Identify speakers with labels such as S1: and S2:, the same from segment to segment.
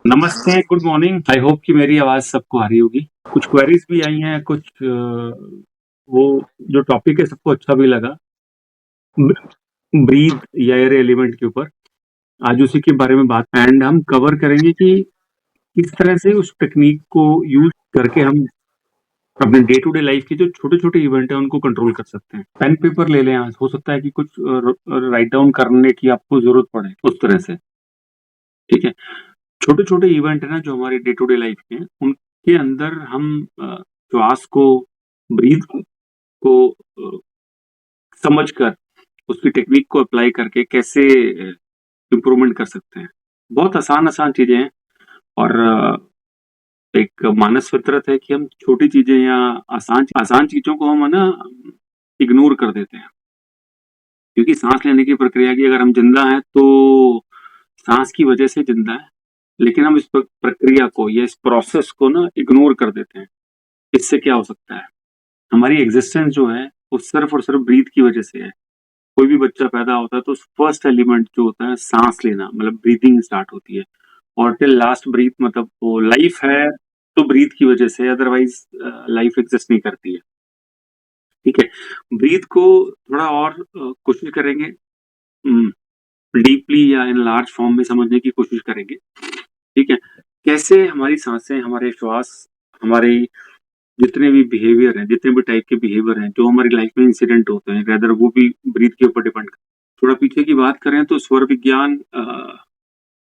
S1: नमस्ते, good morning. I hope कि मेरी आवाज़ सबको आ रही होगी। कुछ क्वेरीज़ भी आई हैं, कुछ वो जो टॉपिक है सबको अच्छा भी लगा। ब्रीथ या एयर एलिमेंट के ऊपर आज उसी के बारे में बात एंड हम कवर करेंगे कि किस तरह से उस टेक्नीक को यूज़ करके हम अपने डे टू डे लाइफ के जो छोटे-छोटे इवेंट हैं उनको कंट्रोल कर सकते हैं। पेन पेपर ले लें आज, हो सकता है कि कुछ राइट डाउन करने की आपको ज़रूरत पड़े उस तरह से, ठीक है? छोटे-छोटे इवेंट है ना जो हमारी डे टू डे लाइफ के हैं, उनके अंदर हम श्वास को, ब्रीथ को समझकर उसकी टेक्निक को अप्लाई करके कैसे इम्प्रूवमेंट कर सकते हैं। बहुत आसान-आसान चीज़ें हैं और एक मानस फितरत है कि हम छोटी चीज़ें या आसान चीज़ों को हम है ना इग्नोर कर देते हैं। क्योंकि साँस लेने की प्रक्रिया की अगर हम ज़िंदा हैं तो साँस की वजह से ज़िंदा हैं, लेकिन हम इस प्रक्रिया को या इस प्रोसेस को ना इग्नोर कर देते हैं। इससे क्या हो सकता है? हमारी एग्जिस्टेंस जो है, वो सिर्फ़ और सिर्फ़ ब्रीथ की वज़ह से है। कोई भी बच्चा पैदा होता है तो फर्स्ट एलिमेंट जो होता है साँस लेना मतलब ब्रीथिंग स्टार्ट होती है और टिल लास्ट ब्रीथ मतलब वो लाइफ़ है तो ब्रीथ की वज़ह से अदरवाइज़ लाइफ़ एग्ज़िस्ट नहीं करती है। ठीक है? ब्रीथ को थोड़ा और कोशिश करेंगे डीपली या इन लार्ज फॉर्म में समझने की कोशिश करेंगे। ठीक है? कैसे हमारी साँसें, हमारे श्वास, हमारे जितने भी बिहेवियर हैं, जितने भी टाइप के बिहेवियर हैं, जो हमारी लाइफ में इंसिडेंट होते हैं, रेदर वो भी ब्रीथ के ऊपर डिपेंड करते हैं। थोड़ा पीछे की बात करें तो स्वर विज्ञान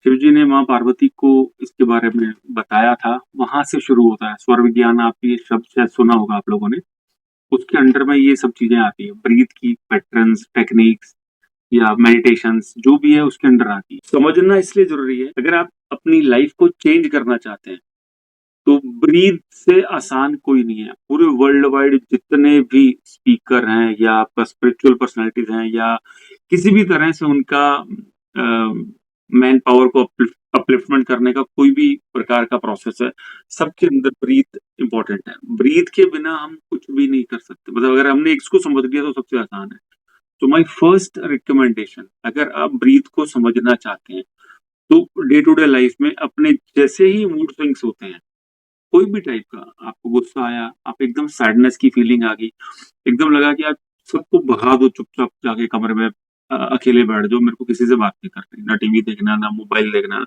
S1: शिव जी ने माँ पार्वती को इसके बारे में बताया था, वहाँ से शुरू होता है। स्वर विज्ञान आप ये शब्द शायद सुना होगा आप लोगों ने। उसके अंडर में ये सब चीज़ें आती हैं, ब्रीथ की पैटर्न्स, टेक्निक्स या मेडिटेशंस जो भी है उसके अंडर आती है। समझना इसलिए ज़रूरी है, अगर आप अपनी लाइफ को चेंज करना चाहते हैं तो ब्रीथ से आसान कोई नहीं है। पूरे वर्ल्ड वाइड जितने भी स्पीकर हैं या आपका स्पिरिचुअल पर्सनैलिटीज़ हैं या किसी भी तरह से उनका मैन पावर को अपलिफ्टमेंट करने का कोई भी प्रकार का प्रोसेस है, सबके अंदर ब्रीथ इम्पोर्टेंट है। ब्रीथ के बिना हम कुछ भी नहीं कर सकते। मतलब अगर हमने इसको समझ लिया तो सबसे आसान है। तो माय फर्स्ट रिकमेंडेशन अगर आप ब्रीथ को समझना चाहते हैं, तो डे टू डे लाइफ में अपने जैसे ही मूड स्विंग्स होते हैं कोई भी टाइप का, आपको गुस्सा आया, आप एकदम सैडनेस की फीलिंग आ गई, एकदम लगा कि आप सबको भगा दो चुपचाप जाके कमरे में अकेले बैठ जाओ, मेरे को किसी से बात नहीं करनी, ना टीवी देखना, ना मोबाइल देखना।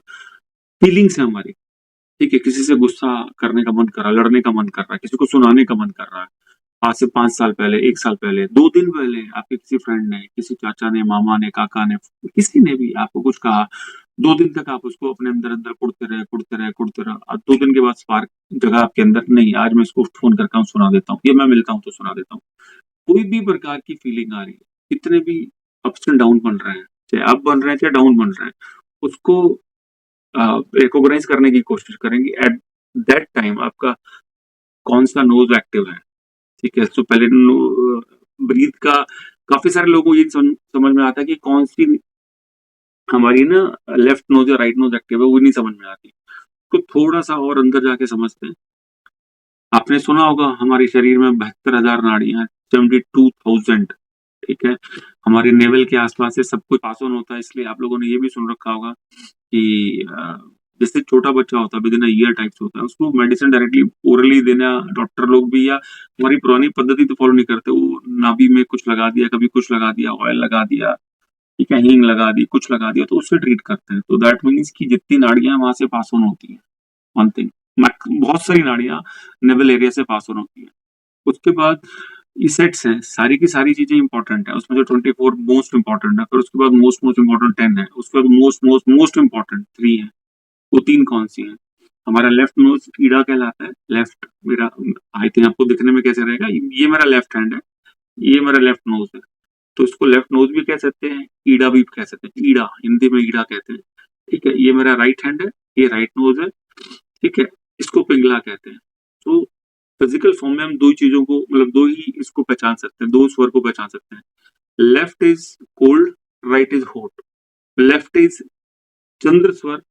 S1: फीलिंग्स है हमारी, ठीक है? किसी से गुस्सा करने का मन कर रहा है, लड़ने का मन कर रहा है, किसी को सुनाने का मन कर रहा है। आज से 5 साल पहले, 1 साल पहले, 2 दिन पहले आपके किसी फ्रेंड ने, किसी चाचा ने, मामा ने, काका ने, किसी ने भी आपको कुछ कहा, 2 दिन तक आप उसको अपने अंदर-अंदर कुढ़ते रहे, अब 2 दिन के बाद स्पार्क जगा आपके अंदर, नहीं आज मैं इसको फ़ोन करता हूँ, सुना देता हूँ या मैं मिलता हूँ तो सुना देता हूँ। कोई भी प्रकार की फीलिंग आ रही है, कितने भी अप्स एंड डाउन बन रहे हैं, चाहे अप बन रहे हैं, चाहे डाउन बन रहे हैं, उसको रिकॉग्नाइज़ करने की कोशिश करेंगे एट दैट टाइम आपका कौन-सा नोज़ एक्टिव है। ठीक है, तो पहले ब्रीथ का काफ़ी सारे लोगों को ये समझ में आता है कि कौन-सी हमारी ना लेफ्ट नोज़ या राइट नोज़ एक्टिव है, वो नहीं समझ में आती। तो थोड़ा-सा और अंदर जाके समझते हैं। आपने सुना होगा हमारे शरीर में 72,000 नाड़ियाँ हैं, 72,000 ठीक है? हमारे नेवल के आस-पास से सब कुछ पास ऑन होता है, इसलिए आप लोगों ने ये भी सुन रखा होगा कि जैसे छोटा बच्चा होता है, विदिन अ ईयर टाइप्स होता है, उसको मेडिसिन डायरेक्टली ओरली देना डॉक्टर लोग भी या हमारी पुरानी पद्धति तो फॉलो नहीं करते, वो नाभि में कुछ लगा दिया, कभी कुछ लगा दिया, ऑयल लगा दिया, ठीक है, हींग लगा दी, कुछ लगा दिया, तो उससे ट्रीट करते हैं। तो दैट मीन्स कि जितनी नाड़ियाँ वहाँ से पास ऑन होती हैं, वन थिंग बहुत सारी नाड़ियाँ नेवल एरिया से पास ऑन होती हैं। उसके बाद ये सेट्स हैं, सारी की सारी चीज़ें इम्पोर्टेंट है, उसमें जो 24 मोस्ट इम्पोर्टेंट है, फिर उसके बाद मोस्ट इम्पोर्टेंट 10 है, उसके बाद मोस्ट इम्पोर्टेंट 3 है। वो 3 कौन-सी हैं? हमारा लेफ्ट नोज़ ईड़ा कहलाता है, लेफ्ट मेरा आई थिंक आपको दिखने में कैसे रहेगा, ये मेरा लेफ्ट हैंड है, ये मेरा लेफ्ट नोज़ है। तो इसको लेफ्ट नोज़ भी कह सकते हैं, ईड़ा भी कह सकते हैं, ईड़ा, हिंदी में ईड़ा कहते हैं, ठीक है? ये मेरा राइट हैंड है, ये राइट नोज़ है, ठीक है? इसको पिंगला कहते हैं। तो फिज़िकल फॉर्म में हम 2 ही चीज़ों को मतलब 2 ही इसको पहचान सकते हैं, 2 स्वर को पहचान सकते हैं। Left is cold, right is hot. Left is चंद्र स्वर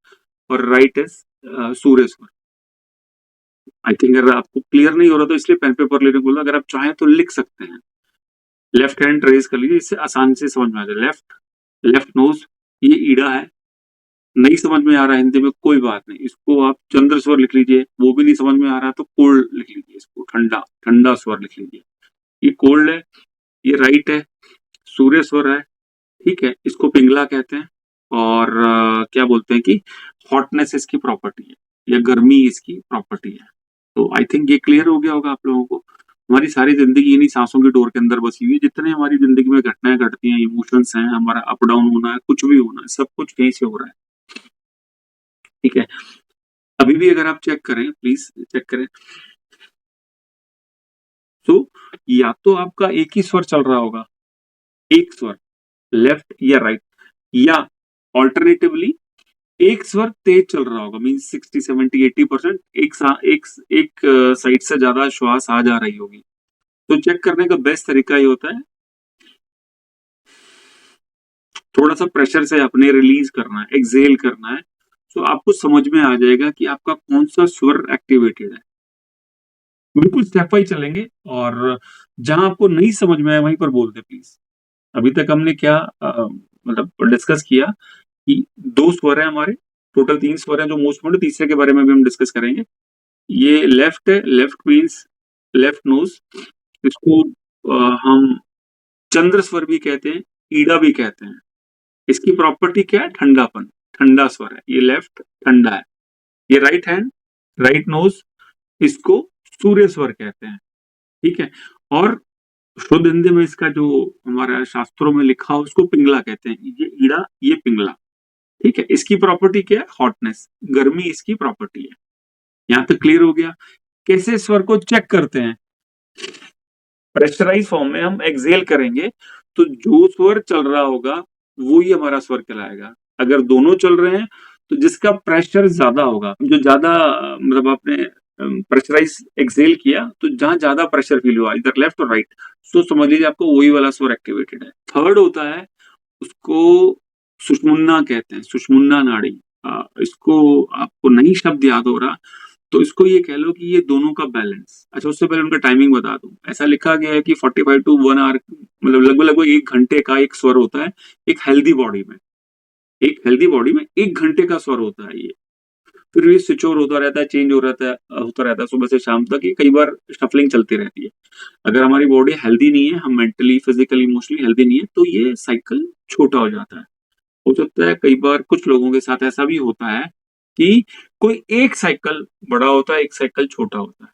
S1: और राइट इज़ सूर्य स्वर। आई थिंक अगर आपको क्लियर नहीं हो रहा तो इसलिए पेन पेपर लेने को बोला, अगर आप चाहें तो लिख सकते हैं। लेफ्ट हैंड रेज़ कर लीजिए, इससे आसानी से समझ में आ जाए। लेफ्ट लेफ्ट नोज़ ये ईड़ा है, नहीं समझ में आ रहा है हिंदी में, कोई बात नहीं, इसको आप चंद्र स्वर लिख लीजिए। वो भी नहीं समझ में आ रहा तो कोल्ड लिख लीजिए, इसको ठंडा, ठंडा स्वर लिख लीजिए। ये कोल्ड है, ये राइट है, सूर्य स्वर है, ठीक है, इसको पिंगला कहते हैं। और क्या बोलते हैं कि हॉटनेस इसकी प्रॉपर्टी है, या गर्मी इसकी प्रॉपर्टी है। तो आई थिंक ये क्लियर हो गया होगा आप लोगों को। हमारी सारी जिंदगी इन्हीं सांसों की डोर के अंदर बसी हुई है। जितने हमारी जिंदगी में घटनाएं घटती हैं, इमोशंस हैं, हमारा अप डाउन होना है, कुछ भी होना है, सब कुछ यहीं से हो रहा है। ठीक है, अभी भी अगर आप चेक करें, प्लीज चेक करें, तो या तो आपका एक ही स्वर चल रहा होगा, एक स्वर, लेफ्ट या राइट, या ऑल्टरनेटिवली एक स्वर तेज चल रहा होगा, मीन 60 70 80% एक साइड से ज्यादा श्वास आ जा रही होगी। तो चेक करने का बेस्ट तरीका ये होता है, थोड़ा सा प्रेशर से अपने रिलीज करना है, एक्सेल करना है। तो आपको समझ में आ जाएगा कि आपका कौन सा स्वर एक्टिवेटेड है। बिल्कुल स्टेप वाइज चलेंगे, और जहां आपको नहीं समझ में आए वहीं पर बोल दे प्लीज। अभी तक हमने क्या मतलब डिस्कस किया कि दो स्वर है हमारे, टोटल तीन स्वर हैं जो मोस्ट इम्पोर्टेंट, तीसरे के बारे में भी हम डिस्कस करेंगे। ये लेफ्ट है, लेफ्ट मीन्स लेफ्ट नोज, इसको हम चंद्र स्वर भी कहते हैं, ईड़ा भी कहते हैं। इसकी प्रॉपर्टी क्या है? ठंडापन, ठंडा स्वर है ये, लेफ्ट ठंडा है। ये राइट हैंड, राइट नोज, इसको सूर्य स्वर कहते हैं। ठीक है, और शुद्ध हिंदी में इसका जो हमारा शास्त्रों में लिखा हो उसको पिंगला कहते हैं। ये ईड़ा, ये पिंगला। ठीक है, इसकी प्रॉपर्टी क्या है? हॉटनेस, गर्मी इसकी प्रॉपर्टी है। यहां तक क्लियर हो गया? कैसे स्वर को चेक करते हैं? प्रेशराइज फॉर्म में हम एक्सेल करेंगे, तो जो स्वर चल रहा होगा वो ही हमारा स्वर कहलाएगा। अगर दोनों चल रहे हैं तो जिसका प्रेशर ज्यादा होगा, जो ज्यादा मतलब आपने प्रेशराइज एक्सेल किया तो जहां ज्यादा प्रेशर फील हुआ, इधर लेफ्ट और राइट, तो समझ लीजिए आपको वही वाला स्वर एक्टिवेटेड है। थर्ड होता है, उसको सुषुम्ना कहते हैं, सुषुम्ना नाड़ी। इसको आपको नहीं शब्द याद हो रहा तो इसको ये कह लो कि ये दोनों का बैलेंस। अच्छा, उससे पहले उनका टाइमिंग बता दूं। ऐसा लिखा गया है कि 45 टू 1 आवर, मतलब लगभग लगभग 1 घंटे का एक स्वर होता है एक हेल्दी बॉडी में। एक हेल्दी बॉडी में 1 घंटे का स्वर होता है ये। फिर ये स्विच ओवर होता रहता है, चेंज होता रहता है सुबह से शाम तक। ये कई बार शफलिंग चलती रहती है। अगर हमारी बॉडी हेल्दी नहीं है, हम मेंटली फिजिकली इमोशनली हेल्दी नहीं है, तो ये साइकिल छोटा हो जाता है। हो सकता है कई बार कुछ लोगों के साथ ऐसा भी होता है कि कोई एक साइकिल बड़ा होता है, एक साइकिल छोटा होता है।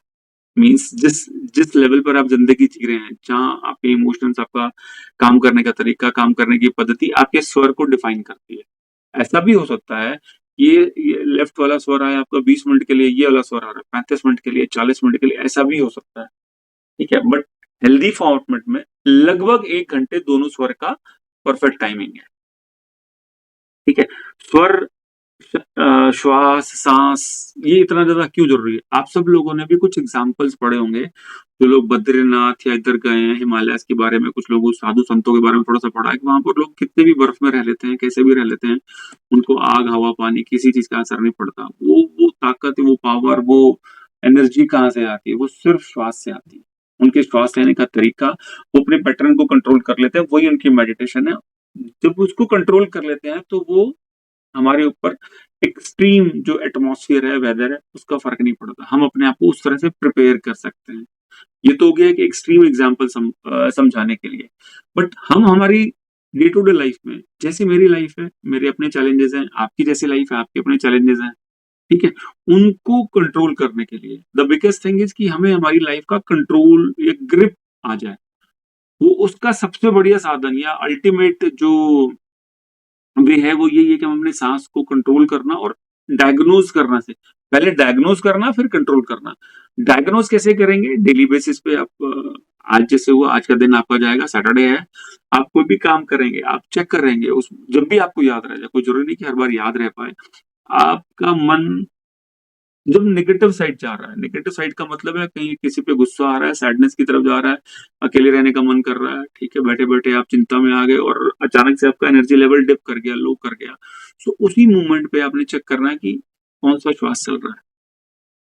S1: मीन्स जिस जिस लेवल पर आप जिंदगी जी रहे हैं, जहाँ आपके इमोशंस, आपका काम करने का तरीका, काम करने की पद्धति आपके स्वर को डिफाइन करती है। ऐसा भी हो सकता है ये लेफ्ट वाला स्वर आया आपका 20 मिनट के लिए, ये वाला स्वर आ रहा है 35 मिनट के लिए, 40 मिनट के लिए, ऐसा भी हो सकता है। ठीक है, बट हेल्दी फॉर्मेट में लगभग 1 घंटे दोनों स्वर का परफेक्ट टाइमिंग है। ठीक है, स्वर, श्वास, सांस, ये इतना ज्यादा क्यों जरूरी है? आप सब लोगों ने भी कुछ एग्जाम्पल्स पढ़े होंगे। जो लोग बद्रीनाथ या इधर गए हैं, हिमालय के बारे में, कुछ लोगों साधु संतों के बारे में थोड़ा सा पढ़ा है कि वहां पर लोग कितने भी बर्फ में रह लेते हैं, कैसे भी रह लेते हैं, उनको आग, हवा, पानी, किसी चीज का असर नहीं पड़ता। वो ताकत, वो पावर, वो एनर्जी कहाँ से आती है? वो सिर्फ श्वास से आती है। उनके श्वास लेने का तरीका, वो अपने पैटर्न को कंट्रोल कर लेते हैं, वही उनकी मेडिटेशन है। जब उसको कंट्रोल कर लेते हैं तो वो हमारे ऊपर एक्सट्रीम जो एटमॉस्फेयर है, वेदर है, उसका फर्क नहीं पड़ता। हम अपने आप को उस तरह से प्रिपेयर कर सकते हैं। ये तो हो गया कि एक्सट्रीम एग्जाम्पल समझाने के लिए। बट हम हमारी डे टू डे लाइफ में, जैसे मेरी लाइफ है, मेरे अपने चैलेंजेस हैं, आपकी जैसी लाइफ है, आपके अपने चैलेंजेस हैं। ठीक है, उनको कंट्रोल करने के लिए द बिगेस्ट थिंग इज कि हमें हमारी लाइफ का कंट्रोल या ग्रिप आ जाए। वो उसका सबसे बढ़िया साधन या अल्टीमेट जो वे है वो यही है कि हम अपने सांस को कंट्रोल करना, और डायग्नोज करना से पहले डायग्नोज करना, फिर कंट्रोल करना। डायग्नोज कैसे करेंगे? डेली बेसिस पे आप आज जैसे हुआ, आज का दिन आपका जाएगा, सैटरडे है, आप कोई भी काम करेंगे, आप चेक करेंगे उस, जब भी आपको याद रह जाए, कोई जरूरी नहीं कि हर बार याद रह पाए। आपका मन जब नेगेटिव साइड जा रहा है, नेगेटिव साइड का मतलब है कहीं किसी पे गुस्सा आ रहा है, सैडनेस की तरफ जा रहा है, अकेले रहने का मन कर रहा है, ठीक है, बैठे बैठे आप चिंता में आ गए और अचानक से आपका एनर्जी लेवल डिप कर गया, लो कर गया। सो उसी मोमेंट पे आपने चेक करना है कि कौन सा श्वास चल रहा है।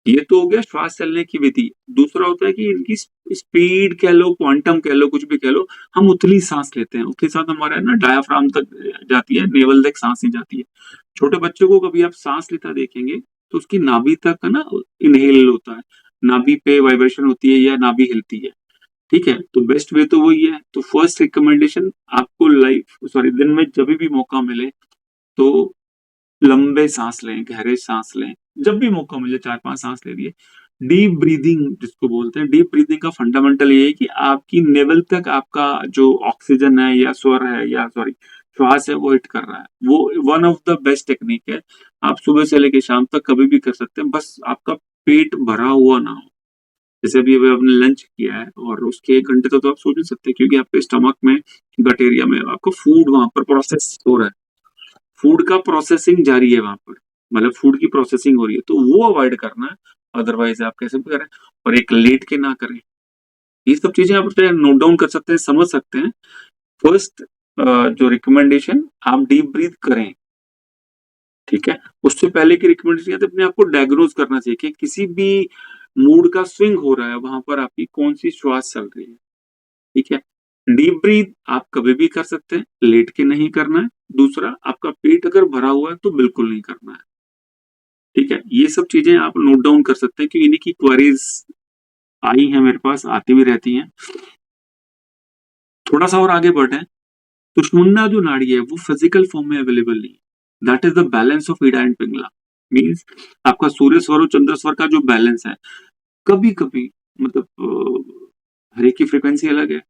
S1: ये तो हो गया श्वास चलने की विधि। दूसरा होता है कि इनकी स्पीड कह लो, क्वांटम कह लो, कुछ भी कह लो, हम उतली सांस लेते हैं, उतनी सांस हमारा ना डायाफ्राम तक जाती है, नेवल तक सांस नहीं जाती है। छोटे बच्चे को कभी आप सांस लेता देखेंगे तो उसकी नाभि तक है ना इनहेल होता है, नाभि पे वाइब्रेशन होती है या नाभि हिलती है। ठीक है, तो बेस्ट वे तो वही है। तो फर्स्ट रिकमेंडेशन आपको लाइफ सॉरी दिन में जब भी मौका मिले तो लंबे सांस लें, गहरे सांस लें, जब भी मौका मिले 4-5 सांस ले लिए। डीप ब्रीदिंग जिसको बोलते हैं, डीप ब्रीदिंग का फंडामेंटल ये है कि आपकी नेवल तक आपका जो ऑक्सीजन है या स्वर है या सॉरी श्वास है वो हिट कर रहा है। वो one of the best technique है। आप सुबह से लेके शाम तक कभी भी कर सकते हैं, बस आपका पेट भरा हुआ ना हो। जैसे अभी आपने लंच किया है और उसके 1 घंटे तो आप सो नहीं सकते, क्योंकि आपके स्टमक में, गट एरिया में आपका फूड वहां पर प्रोसेस हो रहा है। फूड का प्रोसेसिंग जारी है वहां पर, मतलब फूड की प्रोसेसिंग हो रही है, तो वो अवॉइड करना है। अदरवाइज आप कैसे भी करें, और एक लेट के ना करें। ये सब चीजें आप नोट डाउन कर सकते हैं, समझ सकते हैं। फर्स्ट जो रिकमेंडेशन, आप डीप ब्रीथ करें। ठीक है, उससे पहले की रिकमेंडेशन है अपने आप को डायग्नोज करना चाहिए कि किसी भी मूड का स्विंग हो रहा है, वहां पर आपकी कौन सी श्वास चल रही है। ठीक है, डीप ब्रीथ आप कभी भी कर सकते हैं, लेट के नहीं करना है। दूसरा, आपका पेट अगर भरा हुआ है तो बिल्कुल नहीं करना है। ठीक है, ये सब चीजें आप नोट डाउन कर सकते हैं, क्योंकि इन्हीं की क्वेरीज आई हैं मेरे पास, आती भी रहती हैं। थोड़ा सा और आगे बढ़े, सुषुम्ना जो नाड़ी है वो फिजिकल फॉर्म में अवेलेबल नहीं है। That is the balance of Ida and Pingala. Means आपका सूर्य स्वर और चंद्र स्वर का जो बैलेंस है, कभी कभी मतलब हर एक की फ्रीक्वेंसी अलग है।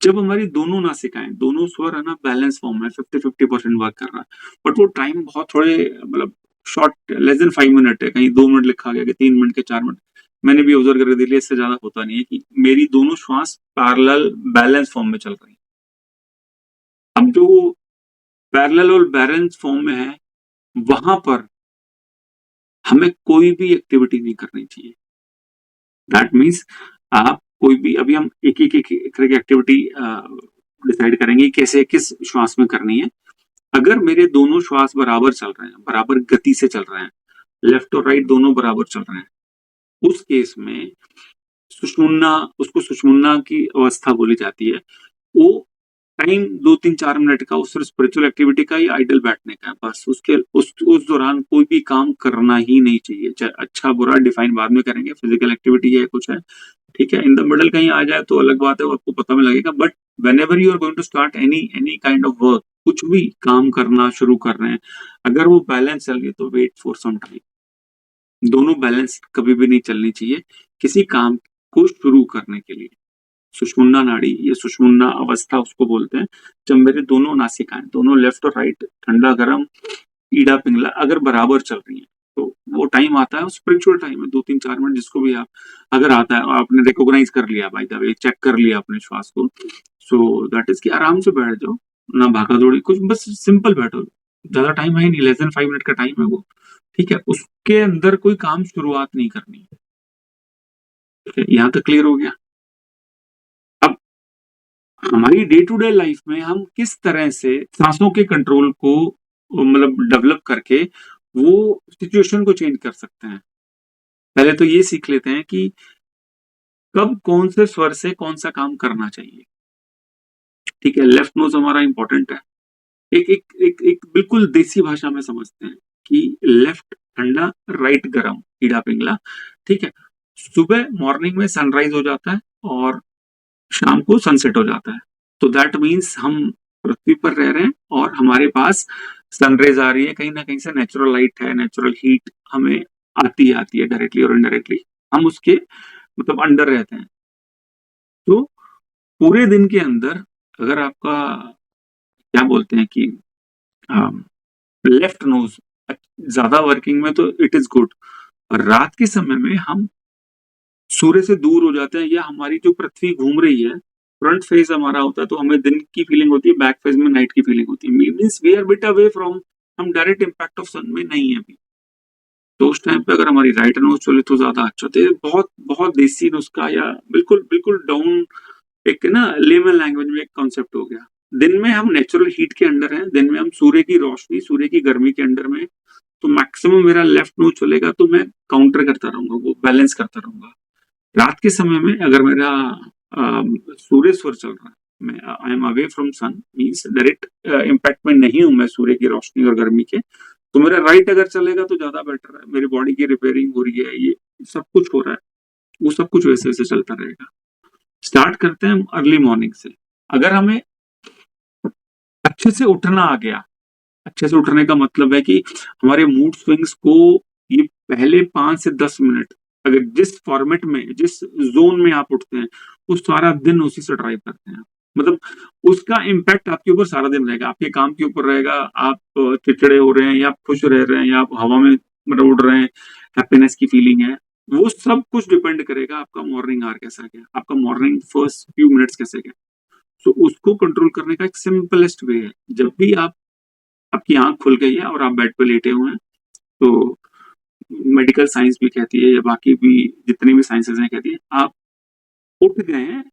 S1: जब हमारी दोनों नासिकाएं, दोनों स्वर है ना बैलेंस फॉर्म में 50-50% वर्क कर रहा है, बट वो टाइम बहुत थोड़े मतलब शॉर्ट, लेस देन 5 मिनट है। कहीं 2 मिनट लिखा गया कि 3 मिनट के 4 मिनट। मैंने भी ऑब्जर्व करके देख लिया, इससे ज्यादा होता नहीं है कि मेरी दोनों श्वास पैरेलल बैलेंस फॉर्म में चल रही है। अब जो पैरेलल और बैलेंस फॉर्म में है, वहां पर हमें कोई भी एक्टिविटी नहीं करनी चाहिए। दैट मीन्स आप कोई भी, अभी हम एक एक तरह की एक्टिविटी डिसाइड करेंगे कैसे किस श्वास में करनी है। अगर मेरे दोनों श्वास बराबर चल रहे हैं, बराबर गति से चल रहे हैं, लेफ्ट और राइट दोनों बराबर चल रहे हैं, उस केस में सुषुम्ना, उसको सुषुम्ना की अवस्था बोली जाती है। वो टाइम 2-3-4 मिनट का, उस स्पिरिचुअल एक्टिविटी का या आइडल बैठने का, बस उसके उस दौरान कोई भी काम करना ही नहीं चाहिए। चाहे अच्छा बुरा डिफाइन बाद में करेंगे, फिजिकल एक्टिविटी है कुछ है, ठीक है। इन द मिडल कहीं आ जाए तो अलग बात है, वो आपको पता में लगेगा। But whenever you are going to start any any kind of work, कुछ भी काम करना शुरू कर रहे हैं, अगर वो बैलेंस चल गई तो वेट फॉर सम टाइम। दोनों बैलेंस कभी भी नहीं चलनी चाहिए किसी काम को शुरू करने के लिए। सुषुम्ना नाड़ी, ये सुषुम्ना अवस्था उसको बोलते हैं, जब मेरे दोनों नासिकाएं, दोनों लेफ्ट और राइट, ठंडा गर्म, ईड़ा पिंगला अगर बराबर चल रही है, तो वो टाइम आता है, स्पिरिचुअल टाइम है, 2-3-4 मिनट जिसको भी आप, अगर आता है, आपने रिकॉग्नाइज कर लिया, बाय द वे चेक कर लिया अपने श्वास को, सो दैट इज कि आराम से बैठ जाओ, ना भागा दौड़ी कुछ, बस सिंपल बैठो। ज्यादा टाइम है ही नहीं, लेस देन 5 मिनट का टाइम है वो। ठीक है, उसके अंदर कोई काम शुरुआत नहीं करनी है। ठीक है, यहाँ तक क्लियर हो गया। अब हमारी डे टू डे लाइफ में हम किस तरह से सांसों के कंट्रोल को मतलब डेवलप करके वो सिचुएशन को चेंज कर सकते हैं। पहले तो ये सीख लेते हैं कि कब कौन से स्वर से कौन सा काम करना चाहिए। ठीक है, लेफ्ट नोज हमारा इंपॉर्टेंट है। एक एक एक एक बिल्कुल देसी भाषा में समझते हैं कि लेफ्ट ठंडा, राइट गरम, ईड़ा पिंगला। ठीक है, सुबह मॉर्निंग में सनराइज हो जाता है और शाम को सनसेट हो जाता है। तो दैट मीन्स हम पृथ्वी पर रह रहे हैं और हमारे पास सनरेज आ रही है, कहीं ना कहीं से नेचुरल लाइट है, नेचुरल हीट हमें आती है डायरेक्टली और इनडायरेक्टली। हम उसके मतलब अंडर रहते हैं। तो पूरे दिन के अंदर अगर आपका क्या बोलते हैं कि लेफ्ट नोज ज्यादा वर्किंग में, तो इट इज गुड। रात के समय में हम सूर्य से दूर हो जाते हैं, या हमारी जो पृथ्वी घूम रही है, फ्रंट फेज हमारा होता है तो हमें दिन की फीलिंग होती है, बैक फेज में नाइट की फीलिंग होती है। Means we are bit away from, हम डायरेक्ट इम्पैक्ट ऑफ सन में नहीं है अभी। तो उस टाइम पे अगर हमारी राइट नोज चले तो ज्यादा अच्छा। तो ये बहुत बहुत देसी नुस्खा, या बिल्कुल बिल्कुल डाउन एक ना लेमन लैंग्वेज में एक कॉन्सेप्ट हो गया। दिन में हम नेचुरल हीट के अंडर हैं, दिन में हम सूर्य की रोशनी, सूर्य की गर्मी के अंडर में तो मैक्सिमम मेरा लेफ्ट नोज चलेगा, तो मैं काउंटर करता रहूंगा, वो बैलेंस करता रहूंगा। रात के समय में अगर मेरा सूर्य स्वर चल रहा है, मैं I am away from sun, means direct impact में नहीं हूं मैं सूर्य की रोशनी और गर्मी के, तो मेरा राइट अगर चलेगा तो ज्यादा बेटर है। मेरी बॉडी की रिपेयरिंग हो रही है, ये सब कुछ हो रहा है, वो सब कुछ वैसे वैसे चलता रहेगा। स्टार्ट करते हैं हम अर्ली मॉर्निंग से। अगर हमें अच्छे से उठना आ गया, अच्छे से उठने का मतलब है कि हमारे मूड स्विंग्स को ये पहले 5 से 10 मिनट, अगर जिस फॉर्मेट में, जिस जोन में आप उठते हैं, वो सारा दिन उसी से ड्राइव करते हैं। मतलब उसका इम्पैक्ट आपके ऊपर सारा दिन रहेगा, आपके काम के ऊपर रहेगा। आप चिड़चिड़े हो रहे हैं या आप खुश रह रहे हैं या आप हवा में मतलब उड़ रहे हैं, हैप्पीनेस की फीलिंग है, वो सब कुछ डिपेंड करेगा आपका मॉर्निंग आवर कैसा गया, आपका मॉर्निंग फर्स्ट फ्यू मिनट्स कैसे गया। तो उसको कंट्रोल करने का एक सिंपलेस्ट वे है, जब भी आप, आपकी आंख खुल गई है और आप बेड पे लेटे हुए हैं, तो मेडिकल साइंस भी कहती है या बाकी भी जितनी भी साइंसेज हैं कहती है, आप उठ गए हैं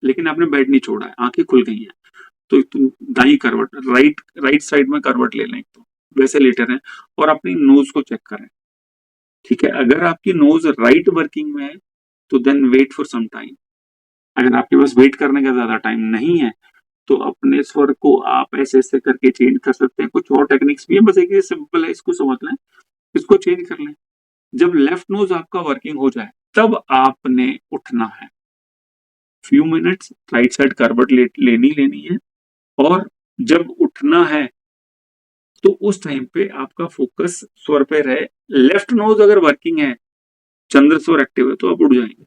S1: लेकिन आपने बेड नहीं छोड़ा है, आंखें खुल गई हैं, तो तुम दाई करवट, राइट राइट साइड में करवट ले लें, तो वैसे लेटे रहें और अपनी नोज को चेक करें। ठीक है, अगर आपकी नोज राइट वर्किंग में है तो then wait for some time. अगर आपके पास वेट करने का ज्यादा टाइम नहीं है, तो अपने स्वर को आप ऐसे ऐसे करके चेंज कर सकते हैं। कुछ और टेक्निक्स भी है, बस एक सिंपल है, इसको समझ लें, इसको चेंज कर लें। जब लेफ्ट नोज आपका वर्किंग हो जाए, तब आपने उठना है। फ्यू मिनट्स राइट साइड करवट लेनी है, और जब उठना है तो उस टाइम पे आपका फोकस स्वर पे रहे। लेफ्ट नोज अगर वर्किंग है, चंद्र स्वर एक्टिव है, तो आप उठ जाएंगे।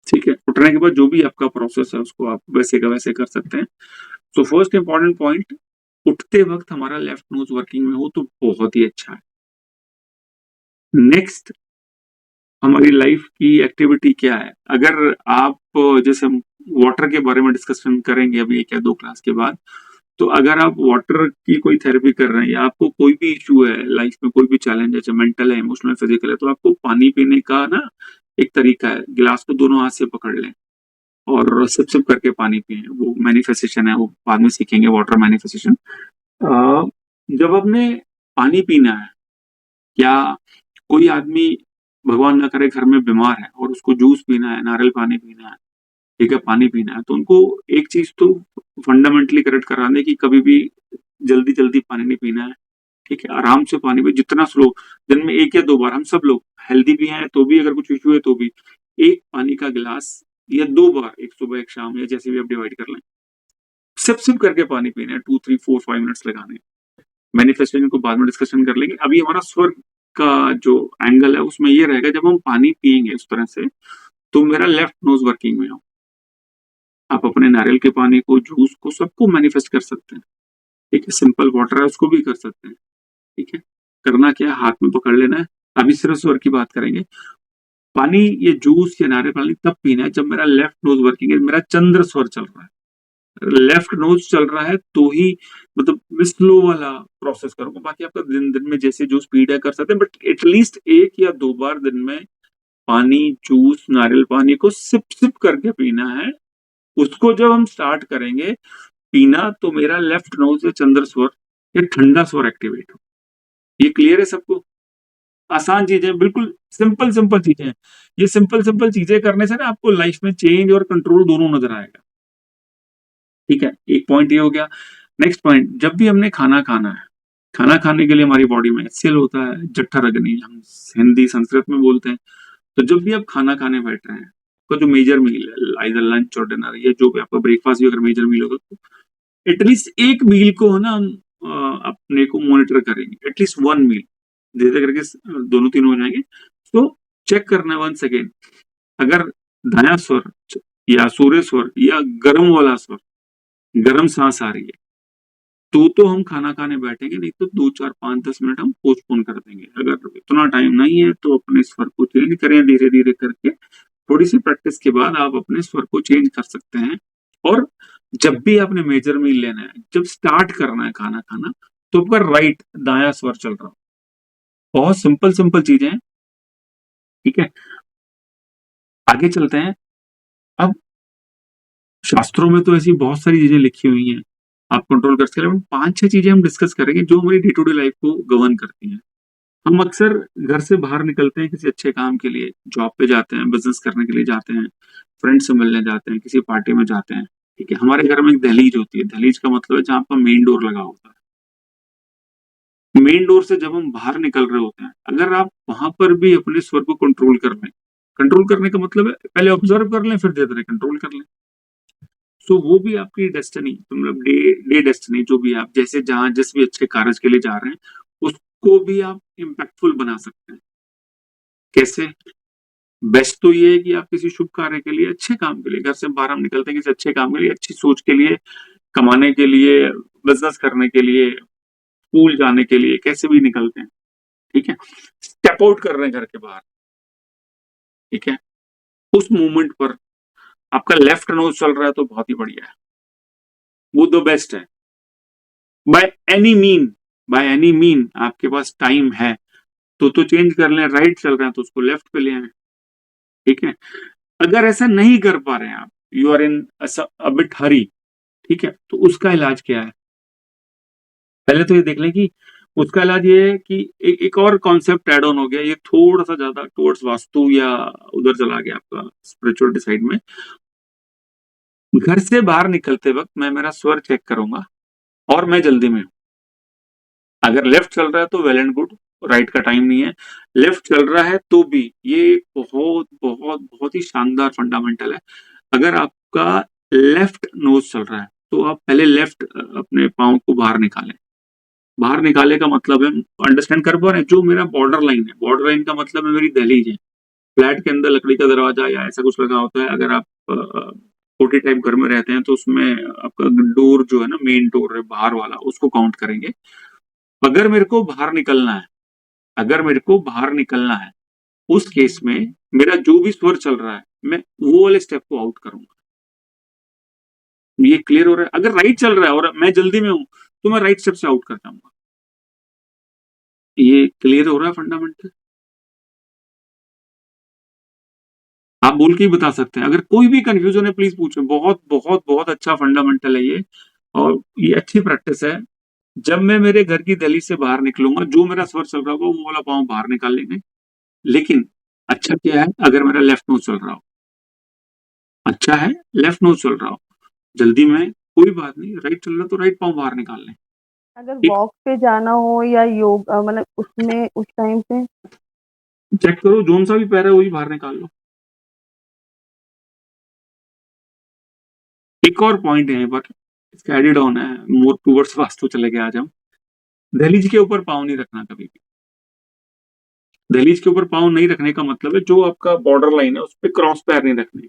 S1: ठीक है, उठने के बाद जो भी आपका प्रोसेस है उसको आप वैसे का वैसे कर सकते हैं। सो फर्स्ट इंपॉर्टेंट पॉइंट, उठते वक्त हमारा लेफ्ट नोज वर्किंग में हो तो बहुत ही अच्छा है। नेक्स्ट, हमारी लाइफ की एक्टिविटी क्या है। अगर आप, जैसे हम वाटर के बारे में डिस्कशन करेंगे अभी 1 या 2 क्लास के बाद, तो अगर आप वाटर की कोई थेरेपी कर रहे हैं या आपको कोई भी इशू है लाइफ में, कोई भी चैलेंज है, चाहे मेंटल है, इमोशनल, फिजिकल है, तो आपको पानी पीने का ना एक तरीका है, गिलास को दोनों हाथ से पकड़ लें और सिप सिप करके पानी पिए। वो मैनिफेस्टेशन है, वो बाद में सीखेंगे, वाटर मैनिफेस्टेशन। जब आपने पानी पीना है, या कोई आदमी भगवान ना करे घर में बीमार है और उसको जूस पीना है, नारियल पानी पीना है, ठीक है, पानी पीना है, तो उनको एक चीज तो फंडामेंटली करेक्ट करा दें कि कभी भी जल्दी जल्दी पानी नहीं पीना है। ठीक है, आराम से पानी पे जितना स्लो, दिन में 1 या 2 बार, हम सब लोग हेल्दी भी हैं तो भी, अगर कुछ इशू है तो भी, एक पानी का गिलास या 2 बार, एक सुबह एक शाम या जैसे भी आप डिवाइड कर लें, सिप सिप करके पानी पीना है, 2 3 4 5 मिनट्स लगाने। मैनिफेस्टेशन को बाद में डिस्कशन कर लेंगे, अभी हमारा स्वर का जो एंगल है उसमें ये रहेगा, जब हम पानी पियेंगे उस तरह से, तो मेरा लेफ्ट नोज वर्किंग में हो। आप अपने नारियल के पानी को, जूस को, सबको मैनिफेस्ट कर सकते हैं। ठीक है, सिंपल वाटर है उसको भी कर सकते हैं। ठीक है, करना क्या है, हाथ में पकड़ लेना है। अभी सिर्फ स्वर की बात करेंगे। पानी, ये जूस या नारियल पानी तब पीना है जब मेरा लेफ्ट नोज वर्किंग है, मेरा चंद्र स्वर चल रहा है। लेफ्ट नोज चल रहा है तो ही, मतलब मैं स्लो वाला प्रोसेस करूंगा। बाकी आपका दिन दिन में जैसे जो स्पीड है कर सकते हैं, बट एटलीस्ट 1 या 2 बार दिन में पानी, जूस, नारियल पानी को सिप सिप करके पीना है। उसको जब हम स्टार्ट करेंगे पीना, तो मेरा लेफ्ट नोज या चंद्र स्वर या ठंडा स्वर एक्टिवेट हो। ये क्लियर है सबको? आसान चीजें, बिल्कुल सिंपल सिंपल चीजें हैं। ये सिंपल सिंपल चीजें करने से ना आपको लाइफ में चेंज और कंट्रोल दोनों नजर आएगा। ठीक है, एक पॉइंट ये हो गया। नेक्स्ट पॉइंट, जब भी हमने खाना खाना है, खाना खाने के लिए हमारी बॉडी में सेल होता है, जठर अग्नि, हम हिंदी संस्कृत में बोलते हैं। तो जब भी आप खाना खाने बैठ रहे हैं, तो जो मेजर मील है, आइदर लंच और डिनर, या जो भी आपका ब्रेकफास्ट भी अगर मेजर मील होगा, तो एटलीस्ट एक मील को है ना हम अपने को मॉनिटर करेंगे, एटलीस्ट 1 मील धीरे धीरे करके दोनों तीन हो जाएंगे। तो चेक करना है वंस अगेन, अगर दाया स्वर या सूर्य स्वर या गर्म वाला स्वर, गर्म सांस आ रही है, तो हम खाना खाने बैठेंगे, नहीं तो 2 4 5 10 मिनट हम पोस्टपोन कर देंगे। अगर इतना टाइम नहीं है तो अपने स्वर को चेंज करें धीरे धीरे करके। थोड़ी सी प्रैक्टिस के बाद आप अपने स्वर को चेंज कर सकते हैं। और जब भी आपने मेजर मील लेना है, जब स्टार्ट करना है खाना खाना, तो आपका राइट दाया स्वर चल रहा हो। बहुत सिंपल सिंपल चीजें हैं। ठीक है, आगे चलते हैं। अब शास्त्रों में तो ऐसी बहुत सारी चीजें लिखी हुई हैं, आप कंट्रोल कर सकते हैं। 5-6 चीजें हम डिस्कस करेंगे जो हमारी डे टू डे लाइफ को गवर्न करती हैं। हम अक्सर घर से बाहर निकलते हैं किसी अच्छे काम के लिए, जॉब पे जाते हैं, बिजनेस करने के लिए जाते हैं, फ्रेंड से मिलने जाते हैं, किसी पार्टी में जाते हैं। ठीक है, हमारे घर में एक दहलीज होती है। दहलीज का मतलब है जहाँ आपका मेन डोर लगा होता है। मेन डोर से जब हम बाहर निकल रहे होते हैं, अगर आप वहां पर भी अपने स्वर को कंट्रोल कर लें, कंट्रोल करने का मतलब है पहले ऑब्जर्व कर लें, फिर धीरे धीरे कंट्रोल कर लें। सो वो भी आपकी डेस्टिनी, मतलब डे डे डेस्टिनी, जो भी आप जैसे जहां जिस भी अच्छे कार्य के लिए जा रहे हैं, उसको भी आप इम्पैक्टफुल बना सकते हैं। कैसे? बेस्ट तो ये है कि आप किसी शुभ कार्य के लिए, अच्छे काम के लिए, घर से बाहर हम निकलते हैं किसी अच्छे काम के लिए, अच्छी सोच के लिए, कमाने के लिए, बिजनेस करने के लिए, स्कूल जाने के लिए, कैसे भी निकलते हैं। ठीक है, स्टेप आउट कर रहे हैं घर के बाहर। ठीक है, उस मोमेंट पर आपका लेफ्ट नोज चल रहा है तो बहुत ही बढ़िया है, वो द बेस्ट है। By any mean, by any mean आपके पास टाइम है तो चेंज कर लें। राइट चल रहे हैं तो उसको लेफ्ट पे ले आए। ठीक है, अगर ऐसा नहीं कर पा रहे हैं आप, यू आर इन बिट हरी, ठीक है, तो उसका इलाज क्या है? पहले तो ये देख लें कि उसका इलाज ये है कि एक और कॉन्सेप्ट ऐड ऑन हो गया, ये थोड़ा सा ज्यादा टुवर्ड्स वास्तु या उधर चला गया आपका स्पिरिचुअलिटी साइड में। घर से बाहर निकलते वक्त मैं मेरा स्वर चेक करूंगा और मैं जल्दी में हूं। अगर लेफ्ट चल रहा है तो वेल एंड गुड, राइट का टाइम नहीं है। लेफ्ट चल रहा है तो भी ये एक बहुत बहुत बहुत ही शानदार फंडामेंटल है। अगर आपका लेफ्ट नोज चल रहा है तो आप पहले लेफ्ट अपने पाँव को बाहर निकालें। बाहर निकाले का मतलब है, अंडरस्टैंड कर पा रहे हैं, जो मेरा बॉर्डर लाइन है, बॉर्डर लाइन का मतलब है मेरी दहलीज है। फ्लैट के अंदर लकड़ी का दरवाजा या ऐसा कुछ लगा होता है, अगर आप छोटे टाइप घर में रहते हैं तो उसमें आपका डोर जो है ना, मेन डोर है बाहर वाला, उसको काउंट करेंगे। अगर मेरे को बाहर निकलना है, अगर मेरे को बाहर निकलना है, उस केस में मेरा जो भी स्वर चल रहा है, मैं वो वाले स्टेप को आउट करूंगा। ये क्लियर हो रहा है? अगर राइट चल रहा है और मैं जल्दी में हूं तो मैं राइट स्टेप से आउट कर जाऊंगा। ये क्लियर हो रहा है फंडामेंटल? आप बोल के ही बता सकते हैं। अगर कोई भी कंफ्यूजन है प्लीज पूछें। बहुत बहुत बहुत अच्छा फंडामेंटल है ये, और ये अच्छी प्रैक्टिस है। जब मैं मेरे घर की दहलीज से बाहर निकलूंगा, जो मेरा स्वर चल रहा होगा वो वाला पाँव बाहर निकाल लेंगे। लेकिन अच्छा क्या है अगर मेरा लेफ्ट नोज चल रहा हो, अच्छा है लेफ्ट नोज चल रहा हो, जल्दी में कोई बात नहीं, राइट चल रहा तो राइट पाँव बाहर निकाल लें।
S2: अगर
S1: ठीक,
S2: वॉक पे जाना हो या योग मतलब उसमें उस टाइम पे
S1: चेक करो जोन सा भी पैर है वही बाहर निकाल लो। एक और पॉइंट है पर इसका एडेड ऑन है, मोर टूवर्ड्स वास्तु चले गए आज हम। दहलीज के ऊपर पाँव नहीं रखना कभी भी। दहलीज के ऊपर पाँव नहीं रखने का मतलब है जो आपका बॉर्डर लाइन है उस पर क्रॉस पैर नहीं रखने।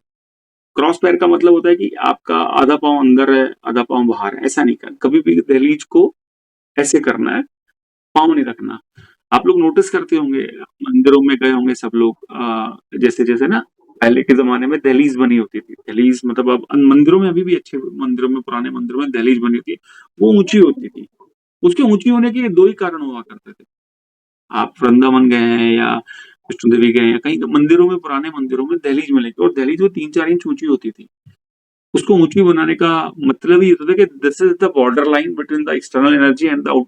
S1: क्रॉस पैर का मतलब होता है कि आपका आधा पाँव अंदर है, आधा पाँव बाहर है, ऐसा नहीं करना कभी भी। दहलीज को ऐसे करना है, पाँव नहीं रखना। आप लोग नोटिस करते होंगे, मंदिरों में गए होंगे सब लोग, जैसे जैसे ना पहले के जमाने में दहलीज बनी होती थी। दहलीज मतलब अब मंदिरों में, अभी भी अच्छे मंदिरों में, पुराने मंदिरों में दहलीज बनी होती है, वो ऊंची होती थी। उसके ऊंची होने के दो ही कारण हुआ करते थे। आप वृंदावन गए हैं या वैष्णो देवी गए हैं, कहीं मंदिरों में, पुराने मंदिरों में दहलीज मिलेगी, और दहलीज वो 3-4 इंच ऊंची होती थी। उसको ऊंची बनाने का मतलब ही होता था कि this is the border line between the external energy and the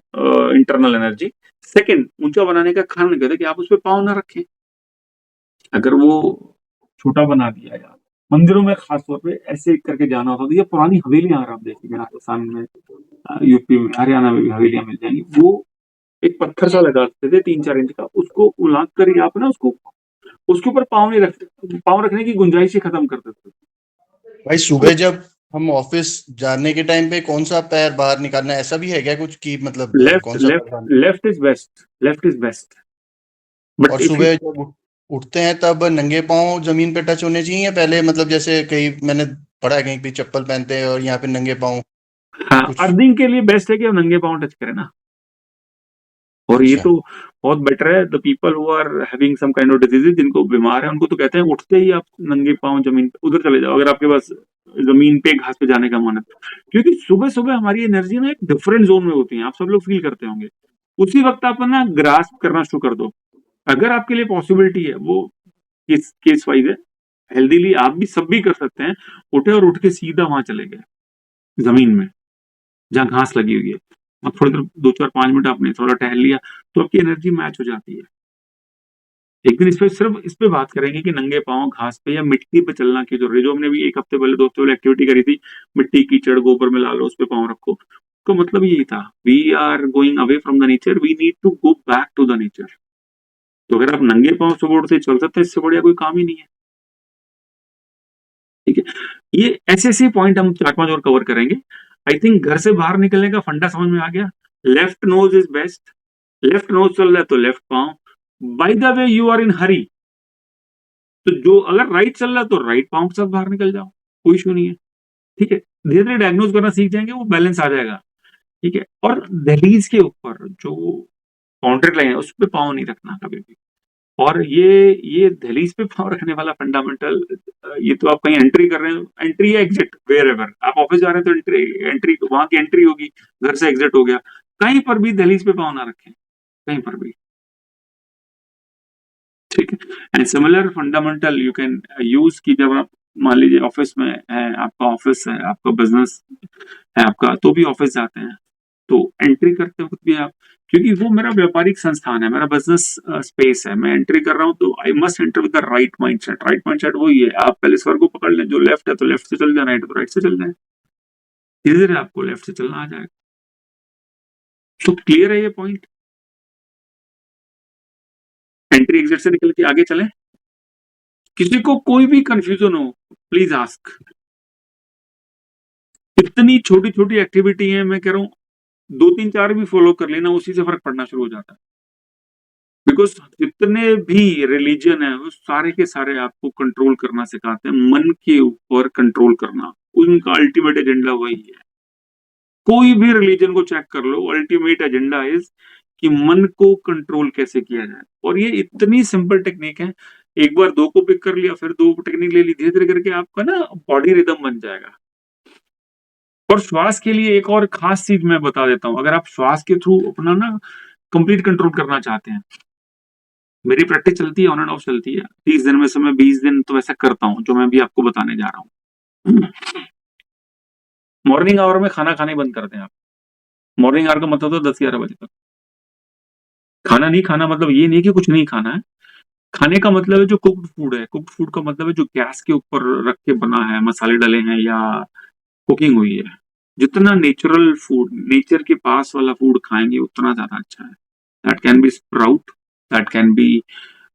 S1: internal energy. Second, ऊंचा बनाने का कारण क्या था कि आप उस पर पाँव ना रखें। अगर वो छोटा बना दिया यार, मंदिरों में खासतौर पे ऐसे करके जाना होता था। या पुरानी हवेलियां अगर आप देखेंगे राजस्थान में, यूपी में, हरियाणा में भी हवेलियां मिल जाएंगी, वो एक पत्थर सा लगाते थे 3-4 इंच का, उसको उलाट कर ही आप ना उसको, उसके ऊपर पाँव नहीं रखते, पाँव रखने की गुंजाइश ही खत्म कर देते थे।
S3: भाई सुबह जब हम ऑफिस जाने के टाइम पे कौन सा पैर बाहर निकालना है, ऐसा भी है क्या कुछ कि मतलब
S1: लेफ्ट
S3: कौन सा
S1: लेफ्ट
S3: पैर?
S1: Left is best, left is best.
S3: और
S1: बट इफ यू,
S3: सुबह जब उठते हैं तब नंगे पाँव जमीन पे टच होने चाहिए या पहले मतलब जैसे कहीं मैंने पढ़ा है कहीं पे चप्पल पहनते हैं और यहाँ पे नंगे पाँव
S1: हाँ,
S3: कुछ?
S1: अर्निंग के लिए बेस्ट है कि आप नंगे पाँव टच करें ना। और ये
S3: अच्छा।
S1: तो बहुत बेटर है, the people who are having some kind of diseases, जिनको बीमार है, उनको तो कहते हैं उठते ही आप नंगे पाँव जमीन पे उधर चले जाओ, अगर आपके पास जमीन पे घास पे जाने का मन है तो। क्योंकि सुबह सुबह हमारी एनर्जी ना एक डिफरेंट जोन में होती है, आप सब लोग फील करते होंगे। उसी वक्त आप ना ग्रास्प करना शुरू कर दो। अगर आपके लिए पॉसिबिलिटी है, वो केस केस वाइज है, हेल्दीली आप भी सब भी कर सकते हैं। उठे और उठ के सीधा वहां चले गए जमीन में, जहाँ घास लगी हुई है। अब थोड़ी देर 2-4-5 मिनट आपने थोड़ा टहल लिया, तो आपकी एनर्जी मैच हो जाती है। एक दिन सिर्फ इस पे बात करेंगे कि नंगे पाँव घास पे या मिट्टी पे चलना क्यों ज़रूरी है। जो हमने अभी 1 हफ्ते पहले, 2 हफ्ते पहले एक्टिविटी करी थी, मिट्टी, कीचड़, गोबर मिला लो, उस पे पाँव रखो। तो मतलब यही था, we are going away from the nature, we need to go back to the nature. तो अगर आप नंगे पाँव सुबह उठते ही चल सकते हैं, इससे बढ़िया कोई काम ही नहीं है। ठीक है? ये ऐसे-ऐसे पॉइंट हम 4-5 और कवर करेंगे। आई थिंक घर से बाहर निकलने का फंडा समझ में आ गया। Left nose is best. Left nose चल रहा है तो लेफ्ट पाँव। By the way you are in hurry, तो जो अगर राइट चल रहा है तो राइट पाँव के साथ बाहर निकल जाओ, कोई इश्यू नहीं है। ठीक है? धीरे-धीरे डायग्नोज़ करना सीख जाएँगे, वो बैलेंस आ जाएगा। ठीक है? और दहलीज के ऊपर जो बाउंड्री लाइन है, उस पे पाँव नहीं रखना कभी भी। और ये दहलीज पे पाँव रखने वाला फंडामेंटल, ये तो आप कहीं एंट्री कर रहे हैं, एंट्री या एग्जिट व्हेरेवर, आप ऑफिस जा रहे हैं तो एंट्री एंट्री वहाँ की एंट्री होगी, घर से एग्जिट हो गया। कहीं पर भी दहलीज पे पाँव ना रखें, कहीं पर भी। ठीक है? And similar fundamental you can use कि जब आप मान लीजिए ऑफिस में हैं, आपका ऑफिस है, आपका बिज़नेस है आपका, तो भी ऑफिस जाते हैं। तो एंट्री करते वक़्त भी आप, क्योंकि वो मेरा व्यापारिक संस्थान है, मेरा बिज़नेस स्पेस है, मैं एंट्री कर रहा हूँ तो I must enter with the right mindset. Right mindset वही है, आप पहले स्वर को पकड़ लें, जो लेफ्ट है तो लेफ्ट से चल जाए, राइट है तो राइट से चल जाएँ। धीरे-धीरे आपको लेफ्ट से चलना आ जाएगा। तो क्लियर है ये पॉइंट? एंट्री एग्जिट से निकल के आगे चलें? किसी को कोई भी कन्फ्यूज़न हो, प्लीज़ आस्क। इतनी छोटी-छोटी एक्टिविटी है, मैं कह रहा हूँ 2-3-4 भी फॉलो कर लेना, उसी से फ़र्क पड़ना शुरू हो जाता है। बिकॉज़ जितने भी रिलीजन है, वो सारे के सारे आपको कंट्रोल करना सिखाते हैं, मन के ऊपर कंट्रोल करना, उनका अल्टीमेट एजेंडा वही है। कोई भी रिलीजन को चेक कर लो, अल्टीमेट एजेंडा इज़ कि मन को कंट्रोल कैसे किया जाए। और ये इतनी सिंपल टेक्निक है, एक बार 2 को पिक कर लिया, फिर 2 टेक्निक ले ली, धीरे-धीरे करके आपका ना बॉडी रिदम बन जाएगा। और श्वास के लिए एक और खास चीज़ मैं बता देता हूँ, अगर आप श्वास के थ्रू अपना ना कंप्लीट कंट्रोल करना चाहते हैं, मेरी प्रैक्टिस चलती है, ऑन एंड ऑफ चलती है। 30 दिन में से मैं 20 दिन तो ऐसा करता हूँ, जो मैं अभी आपको बताने जा रहा हूँ। मॉर्निंग आवर में खाना खाना ही बंद कर दें आप। मॉर्निंग आवर का मतलब होता है 10-11 बजे तक। खाना नहीं खाना मतलब ये नहीं है कि कुछ नहीं खाना है। खाने का मतलब है जो कुक्ड फूड है। कुक्ड फूड का मतलब है जो गैस के ऊपर रख के बना है, मसाले डले हैं या कुकिंग हुई है। जितना नेचुरल फूड, नेचर के पास वाला फूड खाएँगे उतना ज़्यादा अच्छा है। That can be sprout, that can be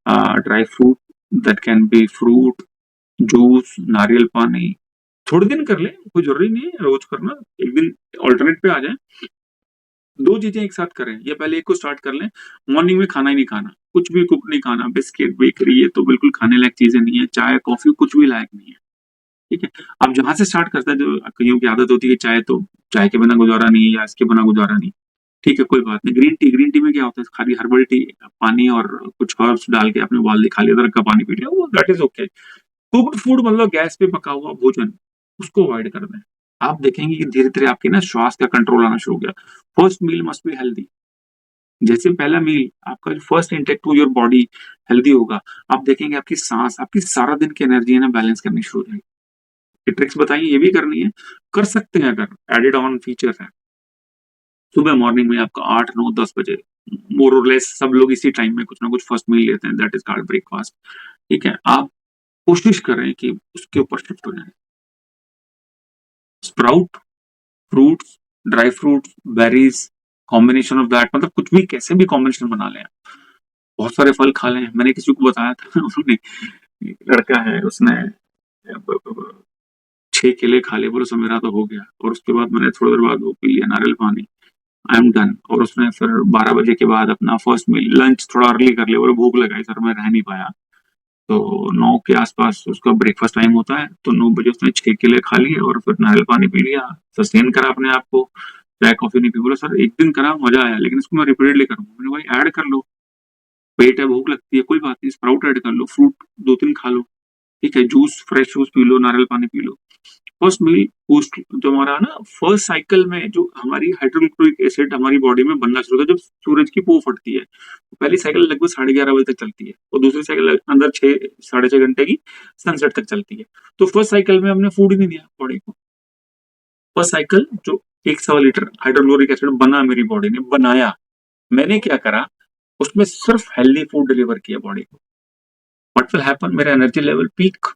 S1: dry fruit, that can be fruit, juice, नारियल पानी। थोड़े दिन कर लें, कोई ज़रूरी नहीं है रोज़ करना, एक दिन अल्टरनेट पे आ जाएँ। 2 चीज़ें एक साथ करें, या पहले एक को स्टार्ट कर लें, मॉर्निंग में खाना ही नहीं खाना, कुछ भी कुक नहीं खाना, बिस्किट, बेकरी ये तो बिल्कुल खाने लायक चीज़ें नहीं है, चाय, कॉफ़ी कुछ भी लायक नहीं है, ठीक है? आप जहाँ से स्टार्ट करते हैं, जो कईयों की आदत होती है कि चाय के बिना गुज़ारा नहीं है या इसके बिना गुज़ारा नहीं, ठीक है, कोई बात नहीं। ग्रीन टी में क्या होता है, खाली हर्बल टी, पानी और कुछ हर्ब्स डाल के आपने उबाल दी, खा लिया, अदरक का पानी पी लिया, वो that is okay. Cooked food मतलब गैस पे पका हुआ भोजन, उसको अवॉइड कर दें। आप देखेंगे कि धीरे-धीरे आपके ना श्वास का कंट्रोल आना शुरू हो गया। First meal must be healthy. जैसे पहला मील आपका जो first intake to your body healthy होगा, आप देखेंगे आपकी सांस, आपकी सारा दिन की एनर्जी है ना बैलेंस करनी शुरू हो जाएगी। ये ट्रिक्स बताइए, ये भी करनी है, कर सकते हैं अगर एडेड ऑन फीचर है। सुबह मॉर्निंग में आपका 8, 9, 10 बजे मोर और लेस सब लोग इसी टाइम में कुछ ना कुछ फर्स्ट मील लेते हैं, दैट इज़ कॉल्ड ब्रेकफास्ट। ठीक है? आप कोशिश करें कि उसके ऊपर शिफ्ट हो जाएँ। Sprout, fruits, dry fruits, berries, combination of that, मतलब कुछ भी कैसे भी कॉम्बिनेशन बना लें आप। बहुत सारे फल खा लें। मैंने किसी को बताया था उन्होंने, एक लड़का है उसने ब ब ब 6 केले खा लिए, बोले सर मेरा तो हो गया, और उसके बाद मैंने थोड़ी देर बाद वो पी लिया नारियल पानी, आई एम डन। और उसने फिर 12 बजे के बाद अपना फर्स्ट मील लंच थोड़ा अर्ली कर लिया, बोले भूख लगाई सर मैं रह नहीं पाया। तो 9 के आस-पास उसका ब्रेकफास्ट टाइम होता है, तो 9 बजे उसने 6 केले खा लिए और फिर नारियल पानी पी लिया, सस्टेन करा अपने आप को, चाय कॉफ़ी नहीं पी। बोला सर एक दिन करा मज़ा आया, लेकिन इसको मैं रिपीटेडली करूँगा। मैंने भाई ऐड कर लो, पेट है, भूख लगती है, कोई बात नहीं, स्प्राउट ऐड कर लो, फ्रूट 2-3 खा लो, ठीक है? Juice, fresh juice P low, नारियल पानी P low. First meal boost जो हमारा ना फर्स्ट साइकिल में जो हमारी हाइड्रोक्लोरिक एसिड हमारी बॉडी में बनना शुरू होता है जब सूरज की पू फटती है। तो पहली साइकिल लगभग 11:30 बजे तक चलती है और दूसरी साइकिल अंदर 6 साढ़े 6 घंटे की सनसेट तक चलती है। तो फर्स्ट साइकिल में हमने फूड ही नहीं दिया बॉडी को। फर्स्ट साइकिल जो 1 सवा लीटर हाइड्रोक्लोरिक एसिड बना, मेरी बॉडी ने बनाया। मैंने क्या करा, उसमें सिर्फ हेल्दी फूड डिलीवर किया बॉडी को। व्हाट विल हैपन, मेरा एनर्जी लेवल पीक।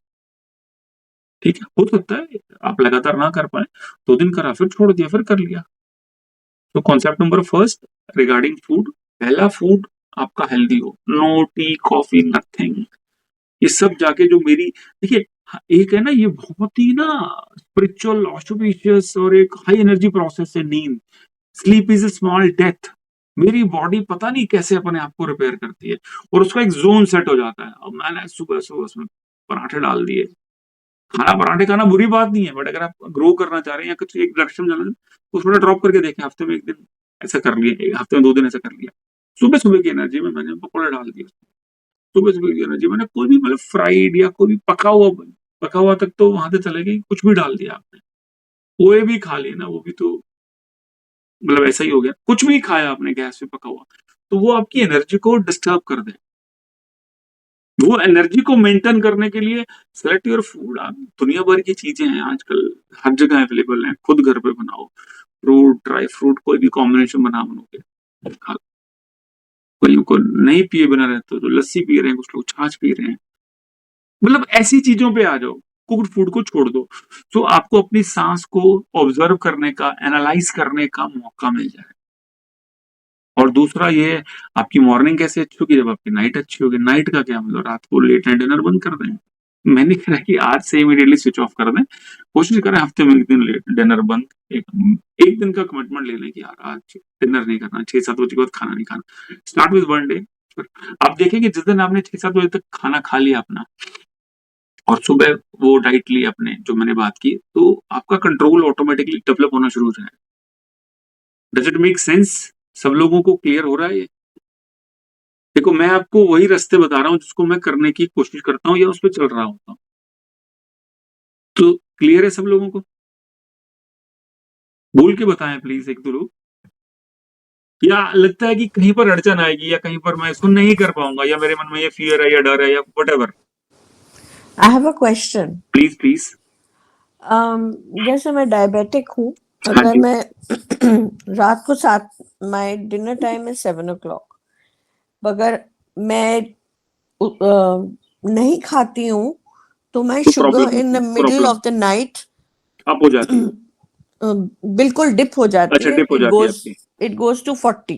S1: ठीक है, हो सकता है आप लगातार ना कर पाए, 2 दिन करा, फिर छोड़ दिया, फिर कर लिया। तो concept number first regarding food, पहला फूड आपका हेल्दी हो, नो टी कॉफी नथिंग। ये सब जाके जो मेरी, देखिए एक है ना, ये बहुत ही ना स्पिरिचुअल ऑस्पिशियस और एक हाई एनर्जी प्रोसेस है नींद। Sleep is a small death. मेरी बॉडी पता नहीं कैसे अपने आप को रिपेयर करती है, और उसका एक जोन सेट हो जाता है। अब मैंने सुबह सुबह उसमें पराठे डाल दिए। खाना पराठे खाना बुरी बात नहीं है, बट अगर आप ग्रो करना चाह रहे हैं या कुछ एक डायरेक्शन में जाना है, तो थोड़ा ड्रॉप करके देखें। हफ्ते में 1 दिन ऐसा कर लिया, हफ्ते में 2 दिन ऐसा कर लिया। सुबह सुबह की एनर्जी में मैंने पकौड़े डाल दिए। सुबह सुबह की एनर्जी मैंने कोई भी, मतलब फ्राइड या कोई भी पका हुआ तक तो वहां से चले गई, कुछ भी डाल दिया आपने। पोहे भी खा लिए ना, वो भी तो मतलब ऐसा ही हो गया। कुछ भी खाया आपने गैस पे पका हुआ, तो वो आपकी एनर्जी को डिस्टर्ब कर दे। वो एनर्जी को मेंटेन करने के लिए सेलेक्ट योर फूड। आप दुनिया भर की चीजें हैं आजकल, हर जगह अवेलेबल है। खुद घर पे बनाओ, फ्रूट ड्राई फ्रूट कोई भी कॉम्बिनेशन बना बनोगे खा लो। कोई को नहीं पिए बिना रहते तो लस्सी पी रहे हैं, कुछ लोग छाछ पी रहे हैं। मतलब ऐसी चीजों पे आ जाओ, कुक्ड फूड को छोड़ दो, तो आपको अपनी सांस को ऑब्जर्व करने का, एनालाइज करने का मौका मिल जाए। और दूसरा ये, आपकी मॉर्निंग कैसे अच्छी होगी, जब आपकी नाइट अच्छी होगी। नाइट का क्या मतलब, रात को लेट नाइट डिनर बंद कर दें। मैंने कहा कि आज से इमीडिएटली स्विच ऑफ कर दें। कोशिश करें हफ्ते में 1 दिन लेट डिनर बंद। एक दिन का कमिटमेंट ले लें कि यार आज डिनर नहीं करना, 6-7 बजे के बाद खाना नहीं खाना। Start with 1 day. आप देखेंगे जिस दिन आपने 6-7 बजे तक खाना खा लिया अपना, और सुबह वो डाइट ली आपने जो मैंने बात की, तो आपका कंट्रोल ऑटोमेटिकली डेवलप होना शुरू हो जाए। Does it make sense? सब लोगों को क्लियर हो रहा है ये? देखो, मैं आपको वही रास्ते बता रहा हूँ जिसको मैं करने की कोशिश करता हूँ या उस पे चल रहा होता हूँ। तो क्लियर है सब लोगों को? बोल के बताएं प्लीज 1-2 लोग। या लगता है कि कहीं पर अड़चन आएगी, या कहीं पर मैं इसको नहीं कर पाऊंगा, या मेरे मन में ये फियर है या डर है या whatever.
S2: I have a question.
S1: Please please.
S2: जैसे मैं डायबिटिक हूँ,
S1: हाँ
S2: अगर
S1: जी।
S2: मैं रात को 7, my dinner time is 7 o'clock, अगर मैं नहीं खाती हूँ तो मैं
S1: तो
S2: शुगर
S1: प्रॉब्लम
S2: इन द
S1: होती है,
S2: middle
S1: problem
S2: of the night
S1: आप हो जाती है।
S2: बिल्कुल डिप हो जाती
S1: अच्छा,
S2: है।
S1: डिप हो जाती है आपकी।
S2: It goes to 40।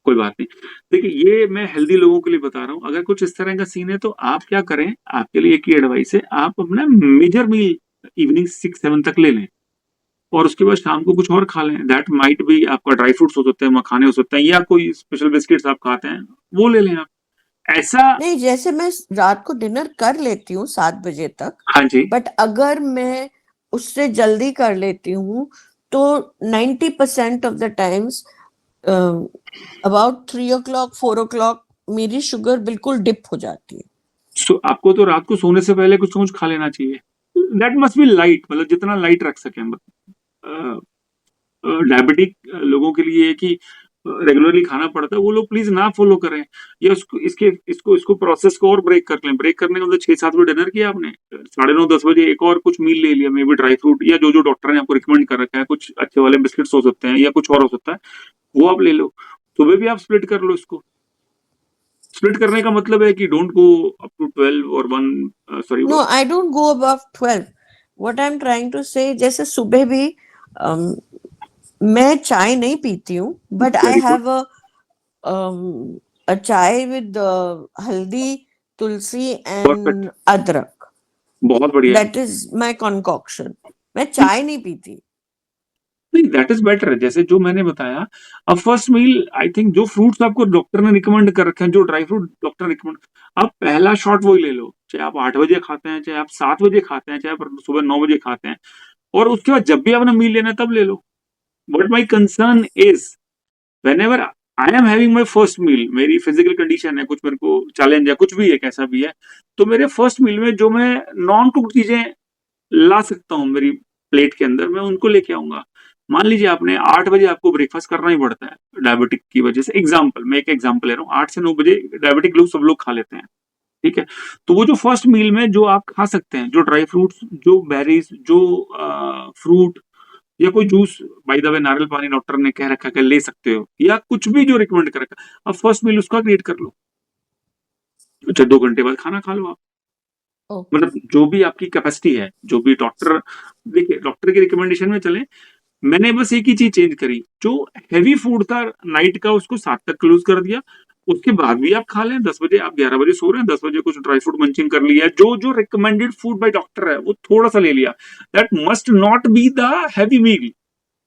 S1: कोई बात नहीं। देखिए, ये मैं हेल्दी लोगों के लिए बता रहा हूँ। अगर कुछ इस तरह का सीन है तो आप क्या करें, आपके लिए एक ही एडवाइस है, आप अपना मेजर मील इवनिंग 6-7 तक ले लें, और उसके बाद शाम को कुछ और खा लें। दैट माइट बी आपका ड्राई फ्रूट्स हो सकते हैं, मखाने हो सकते हैं, या कोई स्पेशल बिस्किट्स आप खाते हैं, वो ले लें आप। ऐसा।
S2: नहीं, जैसे मैं रात को डिनर कर लेती हूँ 7 बजे तक,
S1: हाँ जी।
S2: बट अगर मैं उससे जल्दी कर लेती हूँ तो 90% of the times about 3 o'clock 4 o'clock मेरी शुगर बिल्कुल डिप हो जाती है।
S1: आपको तो रात को सोने से पहले कुछ ना कुछ खा लेना चाहिए। दैट मस्ट बी लाइट, मतलब जितना लाइट रख सकें। डायबिटिक लोगों के लिए है कि रेगुलरली खाना पड़ता है, वो लोग प्लीज ना फॉलो करें, या उसको इसको प्रोसेस को और ब्रेक कर लें। ब्रेक करने का मतलब 6-7 बजे डिनर किया आपने, 9:30-10 बजे एक और कुछ मील ले लिया, मे बी ड्राई फ्रूट या जो जो डॉक्टर ने आपको रिकमेंड कर रखा है, कुछ अच्छे वाले बिस्किट्स हो सकते हैं या कुछ और हो सकता है, वो आप ले लो। सुबह भी आप स्प्लिट कर लो इसको। स्प्लिट करने का मतलब है कि डोंट गो अप टू 12 और 1, sorry.
S2: No, I don't go above 12। What I am trying to say, जैसे सुबह भी मैं चाय नहीं पीती हूँ, but I
S1: very good.
S2: Have a chai with haldi, tulsi
S1: perfect.
S2: and adrak.
S1: बहुत बढ़िया।
S2: That is my concoction. मैं चाय नहीं पीती।
S1: नहीं, दैट इज बेटर। जैसे जो मैंने बताया, अब फर्स्ट मील आई थिंक जो फ्रूट्स आपको डॉक्टर ने रिकमेंड कर रखे हैं, जो ड्राई फ्रूट डॉक्टर रिकमेंड, आप पहला शॉट वही ले लो। चाहे आप 8 बजे खाते हैं, चाहे आप 7 बजे खाते हैं, चाहे आप सुबह 9 बजे खाते हैं, और उसके बाद जब भी आपने मील लेना है तब ले लो। But my concern is whenever I am having my first meal, मेरी फिजिकल कंडीशन है, कुछ मेरे को चैलेंज है, कुछ भी है, कैसा भी है, तो मेरे फर्स्ट मील में जो मैं नॉन कुक चीजें ला सकता हूँ मेरी प्लेट के अंदर, मैं उनको लेके आऊंगा। मान लीजिए आपने 8 बजे आपको ब्रेकफास्ट करना ही पड़ता है डायबिटिक की वजह से, एग्जाम्पल, मैं एक एग्जाम्पल ले रहा हूँ, 8 से 9 बजे डायबिटिक लोग सब लोग खा लेते हैं। ठीक है, तो वो जो फर्स्ट मील में जो आप खा सकते हैं, जो ड्राई फ्रूट्स, जो बेरीज, जो फ्रूट, या कोई जूस, बाय द वे नारियल पानी डॉक्टर ने कह रखा है कि ले सकते हो, या कुछ भी जो रिकमेंड कर रखा है, अब फर्स्ट मील उसका क्रिएट कर लो। अच्छा 2 घंटे बाद खाना खा लो आप।
S2: ओके
S1: मतलब जो भी आपकी कैपेसिटी है, जो भी डॉक्टर, देखिए डॉक्टर की रिकमेंडेशन में चलें, मैंने बस एक ही चीज़ चेंज करी, जो हेवी फूड था नाइट का उसको 7 तक क्लोज़ कर दिया। उसके बाद भी आप खा लें, 10 बजे आप 11 बजे सो रहे हैं, 10 बजे कुछ ड्राई फ्रूट मंचिंग कर लिया, जो रिकमेंडेड फूड बाय डॉक्टर है, वो थोड़ा-सा ले लिया। That must not be the heavy meal.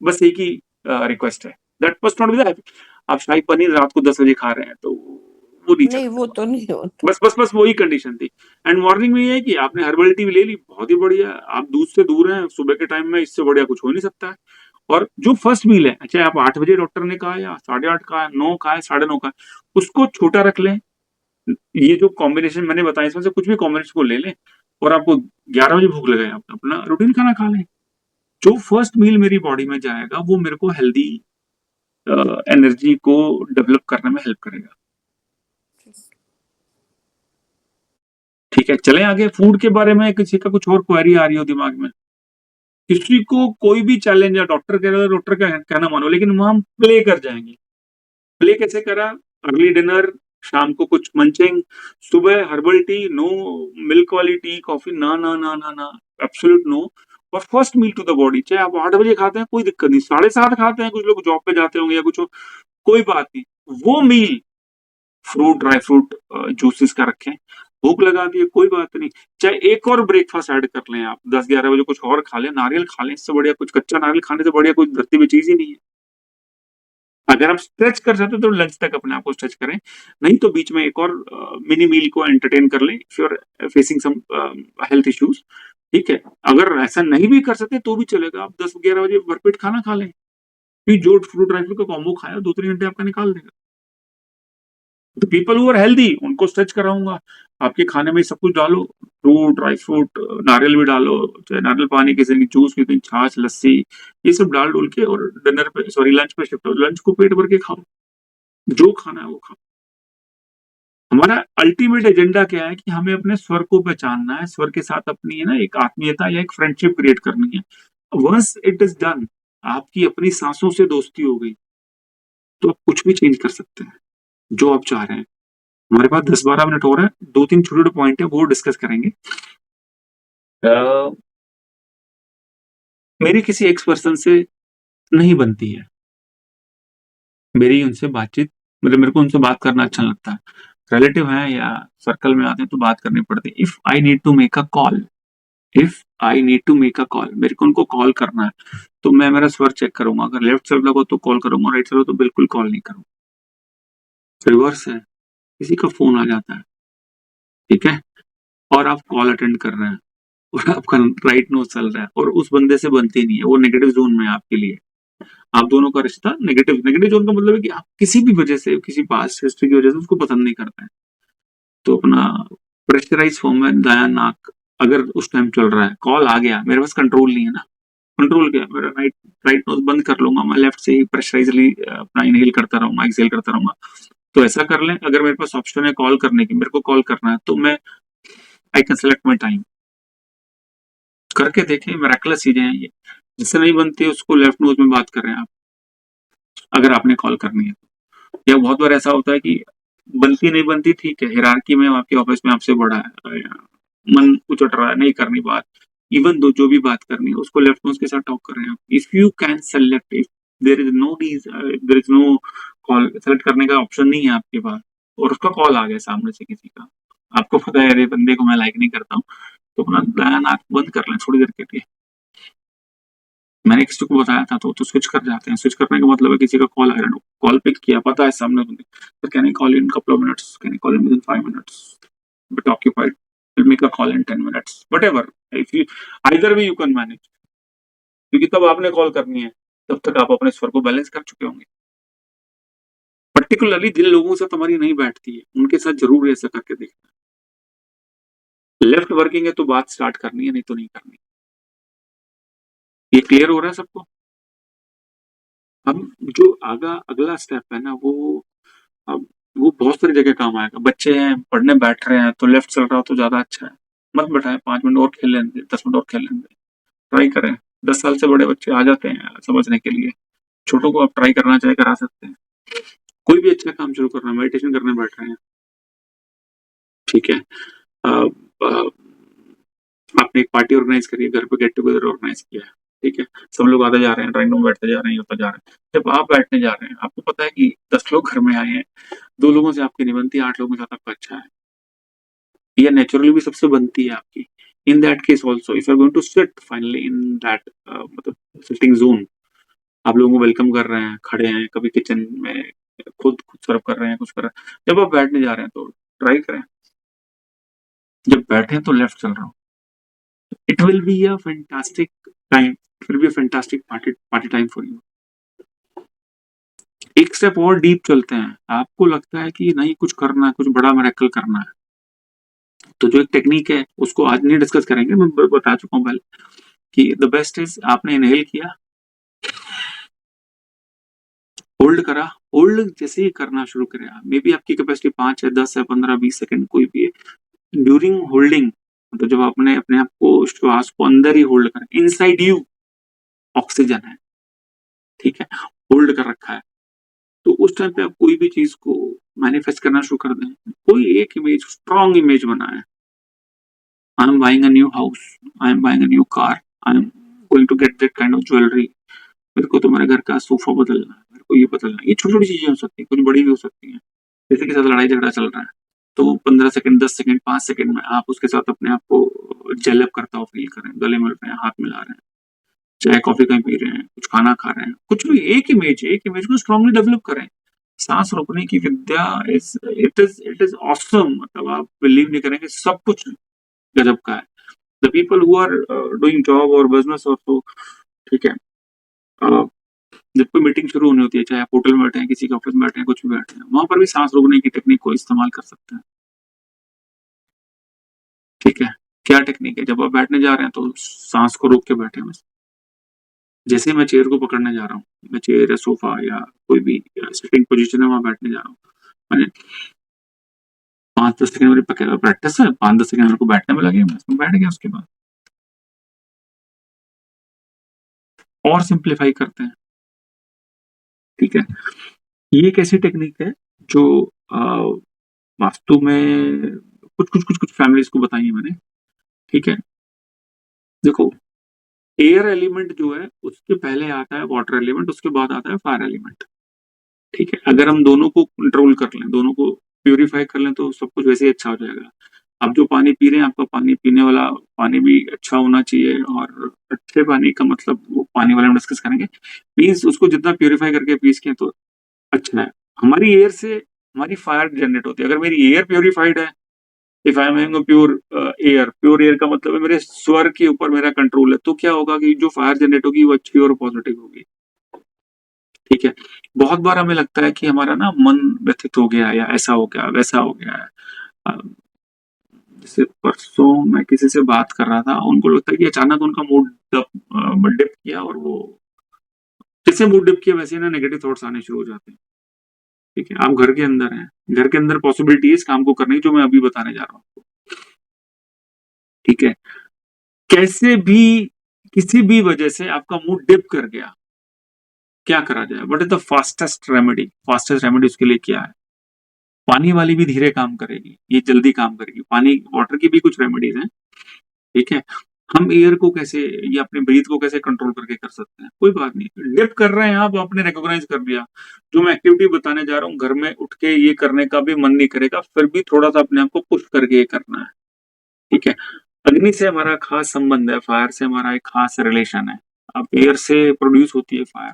S1: बस एक ही रिक्वेस्ट है, that must not be the heavy. आप शाही पनीर रात को 10 बजे खा रहे हैं, तो वो नहीं
S2: नहीं,
S1: चलेगा।
S2: वो तो नहीं होता।
S1: बस वही कंडीशन थी। एंड मॉर्निंग में ये है कि आपने हर्बल टी ले ली, बहुत ही बढ़िया। आप दूध से दूर हैं, सुबह के टाइम में इससे बढ़िया कुछ हो नहीं सकता है। और जो फर्स्ट मील है, चाहे आप 8 बजे डॉक्टर ने कहा या 8:30 कहा, 9 कहा है, 9:30 कहा है, उसको छोटा रख लें। ये जो कॉम्बिनेशन मैंने बताया, इसमें से कुछ भी कॉम्बिनेशन को ले लें, और आपको 11 बजे भूख लगे, आप अपना रूटीन खाना खा लें। जो फर्स्ट मील मेरी बॉडी में जाएगा, वो मेरे को हेल्दी एनर्जी को डेवलप करने में हेल्प करेगा। ठीक है, चलें आगे। फूड के बारे में किसी का कुछ और क्वेरी आ रही हो दिमाग में? किसी को कोई भी चैलेंज है, डॉक्टर कह रहा है, डॉक्टर का कहना मानो, लेकिन वहां हम प्ले कर जाएंगे। प्ले कैसे करा? अर्ली डिनर, शाम को कुछ मंचिंग, सुबह हर्बल टी, नो मिल्क वाली टी कॉफी, ना ना ना ना ना, एब्सोल्यूट नो। और first meal to the body, चाहे आप 8 बजे खाते हैं कोई दिक्कत नहीं, 7:30 खाते हैं, कुछ लोग जॉब पे जाते होंगे या कुछ हो, कोई बात नहीं। वो मील फ्रूट, ड्राई फ्रूट, जूसेस का रखें। भूख लगा दी है, कोई बात नहीं, चाहे एक और ब्रेकफास्ट ऐड कर लें आप, 10-11 बजे कुछ और खा लें, नारियल खा लें, इससे बढ़िया कुछ, कच्चा नारियल खाने से बढ़िया कोई धरती में चीज ही नहीं है। अगर आप स्ट्रेच कर सकते हैं तो लंच तक अपने आप को स्ट्रेच करें, नहीं तो बीच में एक और मिनी मील को एंटरटेन कर लें if you are facing some health issues. ठीक है, अगर ऐसा नहीं भी कर सकते तो भी चलेगा, आप 10-11 बजे भरपेट खाना खा लें, फिर जो फ्रूट ड्राई फ्रूट का कॉम्बो खाया 2-3 घंटे आपका निकाल देगा। तो पीपल हु आर हेल्दी उनको स्ट्रेच कराऊंगा, आपके खाने में सब कुछ डालो, फ्रूट, ड्राई फ्रूट, नारियल भी डालो, चाहे नारियल पानी, किसी की जूस, किसी की छाछ, लस्सी, ये सब डाल डोल के, और डिनर पे, सॉरी लंच पे शिफ्ट हो, लंच को पेट भर के खाओ, जो खाना है वो खाओ। हमारा अल्टीमेट एजेंडा क्या है कि हमें अपने स्वर को पहचानना है, स्वर के साथ अपनी है ना एक आत्मीयता या एक फ्रेंडशिप क्रिएट करनी है। वंस इट इज डन, आपकी अपनी सांसों से दोस्ती हो गई, तो आप कुछ भी चेंज कर सकते हैं, जो आप चाह रहे हैं। हमारे पास 10-12 मिनट हो रहा है, 2-3 छोटे-छोटे पॉइंट है वो डिस्कस करेंगे। मेरी किसी एक्स पर्सन से नहीं बनती है, मेरी उनसे बातचीत, मतलब मेरे को उनसे बात करना अच्छा लगता है। रिलेटिव हैं या सर्कल में आते हैं तो बात करनी पड़ती है। If I need to make a call, मेरे को उनको कॉल करना है, तो मैं मेरा स्वर चेक करूंगा, अगर लेफ्ट साइड लगा तो कॉल करूंगा, राइट साइड लगा तो बिल्कुल कॉल नहीं करूंगा। रिवर्स है, किसी का फोन आ जाता है, ठीक है, और आप कॉल अटेंड कर रहे हैं, और आपका राइट नोज चल रहा है, और उस बंदे से बनती नहीं है, वो नेगेटिव जोन में है आपके लिए, आप दोनों का रिश्ता नेगेटिव, नेगेटिव जोन का मतलब है कि आप किसी भी वजह से, किसी पास्ट हिस्ट्री की वजह से उसको पसंद नहीं करते हैं। तो अपना प्रेशराइज फॉर्म में दाया नाक अगर उस टाइम चल रहा है, कॉल आ गया, मेरे पास कंट्रोल नहीं है ना, कंट्रोल क्या, मेरा राइट राइट नोज बंद कर लूंगा, मैं लेफ्ट से ही प्रेशराइजली अपना इनहेल करता रहूंगा, एक्सहेल करता रहूंगा। तो ऐसा कर लें, अगर मेरे पास ऑप्शन है कॉल करने की, मेरे को कॉल करना है, तो मैं I can select my time, करके देखें, मिरेकलस चीजें हैं ये। जिससे नहीं बनती है उसको लेफ्ट नोज में बात कर रहे हैं आप, अगर आपने कॉल करनी है तो। या बहुत बार ऐसा होता है कि बनती नहीं बनती, ठीक है, हिरार्की में आपके ऑफिस में आपसे बड़ा है, मन उचट रहा है, नहीं करनी बात, इवन दो जो भी बात करनी है उसको लेफ्ट नोज के साथ टॉक कर रहे हैं आप। If you can select, if there is no call, select करने का ऑप्शन नहीं है आपके पास, और उसका कॉल आ गया सामने से किसी का, आपको पता है अरे बंदे को मैं लाइक नहीं करता हूँ, तो अपना दायां नाक बंद कर लें थोड़ी देर के लिए। मैंने किसी को बताया था तो स्विच कर जाते हैं, स्विच करने का मतलब है किसी का कॉल आया, कॉल पिक किया, पता है सामने बंदे, sir can I call in couple of minutes, can I call in with in 5 minutes, but occupied, will make a call in 10 minutes, whatever, if you either way you can manage, क्योंकि तब आपने call करनी है, तब तक आप अपने स्वर को बैलेंस कर चुके होंगे। पर्टिकुलरली जिन लोगों से हमारी नहीं बैठती है उनके साथ जरूर ऐसा करके देखना। लेफ्ट वर्किंग है तो बात स्टार्ट करनी है, नहीं तो नहीं करनी। ये क्लियर हो रहा है सबको? अब जो अगला स्टेप है ना, अब वो बहुत सारी जगह काम आएगा। बच्चे हैं, पढ़ने बैठ रहे हैं, तो लेफ्ट चल रहा हो तो ज्यादा अच्छा है, मत बैठाएं, 5 मिनट और खेल लेने दें, 10 मिनट और खेल लेने दें, ट्राई करें। 10 साल से बड़े बच्चे आ जाते हैं समझने के लिए। छोटों को आप ट्राई करना चाहे करा सकते हैं। कोई भी अच्छा काम शुरू करना है, मेडिटेशन करने बैठ रहे हैं, ठीक है। अ, आपने एक पार्टी ऑर्गेनाइज करी है, घर पे गेट टुगेदर ऑर्गेनाइज किया है, ठीक है। सब लोग आते जा रहे हैं, ड्राइंग रूम में बैठते जा रहे हैं, ये होता जा रहा है। जब आप बैठने जा रहे हैं, आपको पता है कि 10 लोग घर में आए हैं, 2 लोगों से आपकी नहीं बनती, 8 लोगों के साथ आपका अच्छा है। ये नेचुरली भी सबसे बनती है आपकी। In that case also if you are going to sit finally in that मतलब सिटिंग जोन, आप लोगों को वेलकम कर रहे हैं, खड़े हैं, कभी किचन में खुद सर्व कर रहे हैं, कुछ कर रहे हैं। जब आप बैठने जा रहे हैं तो ट्राई करें, जब बैठे तो लेफ्ट चल रहा हो। It will be a fantastic time, it will be a fantastic party time for you. एक स्टेप और डीप चलते हैं, आपको लगता है कि नहीं कुछ करना है, कुछ बड़ा मिरेकल करना है, तो जो एक टेक्निक है उसको आज नहीं डिस्कस करेंगे, मैं बता चुका हूँ पहले कि द बेस्ट इज आपने इनहेल किया, होल्ड करा, होल्ड जैसे ही करना शुरू करें, मे बी आपकी कैपेसिटी 5 है, 10 है, 15, 20 सेकंड कोई भी है। ड्यूरिंग होल्डिंग, तो जब आपने अपने आप को श्वास को अंदर ही होल्ड करा, इनसाइड यू ऑक्सीजन है, ठीक है, होल्ड कर रखा है, तो उस टाइम पे आप कोई भी चीज को मैनिफेस्ट करना शुरू कर दें। कोई एक इमेज, स्ट्रॉन्ग इमेज बनाए, I am buying a new house, I am buying a new car, I am going to get that kind of jewellery, मेरे को तो मेरे घर का सोफा बदलना है, मेरे को ये बदलना है। ये छोटी छोटी चीजें हो सकती है, कुछ बड़ी भी हो सकती है। किसी के साथ लड़ाई झगड़ा चल रहा है, तो 15 सेकंड, 10 सेकंड, 5 सेकंड में आप उसके साथ अपने आप को जेल अप करता हो फील करें, गले मिल रहे हैं, हाथ मिला रहे हैं, चाय कॉफी कहीं पी रहे हैं, कुछ खाना खा रहे हैं, कुछ भी, एक इमेज को स्ट्रांगली डेवलप करें। सांस रोकने की विद्या इट इज ऑसम, मतलब आप बिलीव नहीं करेंगे, सब कुछ गजब का है। The people who are doing job और बिजनेस और तो, ठीक है, अ, जब कोई मीटिंग शुरू होनी होती है, चाहे आप होटल में बैठे हैं, किसी के ऑफिस में बैठे हैं, कुछ भी बैठे हैं, वहां पर भी सांस रोकने की टेक्निक को इस्तेमाल कर सकते हैं, ठीक है। क्या टेक्निक है, जब आप बैठने जा रहे हैं तो सांस को रोक के बैठे बस। जैसे मैं चेयर को पकड़ने जा रहा हूँ, मैं चेयर या सोफा या कोई भी सिटिंग पोजीशन है वहां बैठने जा रहा हूँ, मैंने 5-10 सेकंड मेरी प्रैक्टिस है, 5-10 सेकंड मेरे को बैठने में लगे, मैं उसमें बैठ गया। उसके बाद और सिंप्लीफाई करते हैं, ठीक है। ये एक ऐसी टेक्निक है जो वास्तु में कुछ फैमिलीज को बताई है मैंने, ठीक है। देखो, एयर एलिमेंट जो है उसके पहले आता है वाटर एलिमेंट, उसके बाद आता है फायर एलिमेंट, ठीक है। अगर हम दोनों को कंट्रोल कर लें, दोनों को प्यूरिफाई कर लें, तो सब कुछ वैसे ही अच्छा हो जाएगा। आप जो पानी पी रहे हैं, आपका पानी पीने वाला पानी भी अच्छा होना चाहिए, और अच्छे पानी का मतलब वो पानी वाले हम डिस्कस करेंगे, मीन्स उसको जितना प्यूरिफाई करके पी सकें तो अच्छा है। हमारी एयर से हमारी फायर जनरेट होती है। अगर मेरी एयर प्योरीफाइड है, if I am having pure air का मतलब है मेरे स्वर के ऊपर मेरा कंट्रोल है, तो क्या होगा कि जो फायर जनरेट होगी वो अच्छी और पॉजिटिव होगी, ठीक है। बहुत बार हमें लगता है कि हमारा ना मन व्यथित हो गया, या ऐसा हो गया, वैसा हो गया है। अ, जैसे परसों मैं किसी से बात कर रहा था, उनको लगता है कि अचानक उनका मूड डिप किया, और वो जैसे मूड डिप किया वैसे ना नेगेटिव थॉट्स आने शुरू हो जाते हैं, ठीक है। आप घर के अंदर हैं, घर के अंदर पॉसिबिलिटी है इस काम को करने की जो मैं अभी बताने जा रहा हूँ आपको, ठीक है। कैसे भी, किसी भी वजह से आपका मूड डिप कर गया, क्या करा जाए, what is the fastest remedy? Fastest remedy उसके लिए क्या है? पानी वाली भी धीरे काम करेगी, ये जल्दी काम करेगी, पानी वाटर की भी कुछ रेमेडीज हैं, ठीक है। हम एयर को कैसे, या अपने ब्रीथ को कैसे कंट्रोल करके कर सकते हैं? कोई बात नहीं, डिप कर रहे हैं आप, आपने रिकॉग्नाइज कर लिया, जो मैं एक्टिविटी बताने जा रहा हूँ घर में उठ के ये करने का भी मन नहीं करेगा, फिर भी थोड़ा सा अपने आप को पुश करके ये करना है, ठीक है। अग्नि से हमारा खास संबंध है, फायर से हमारा एक खास रिलेशन है। अब एयर से प्रोड्यूस होती है फायर।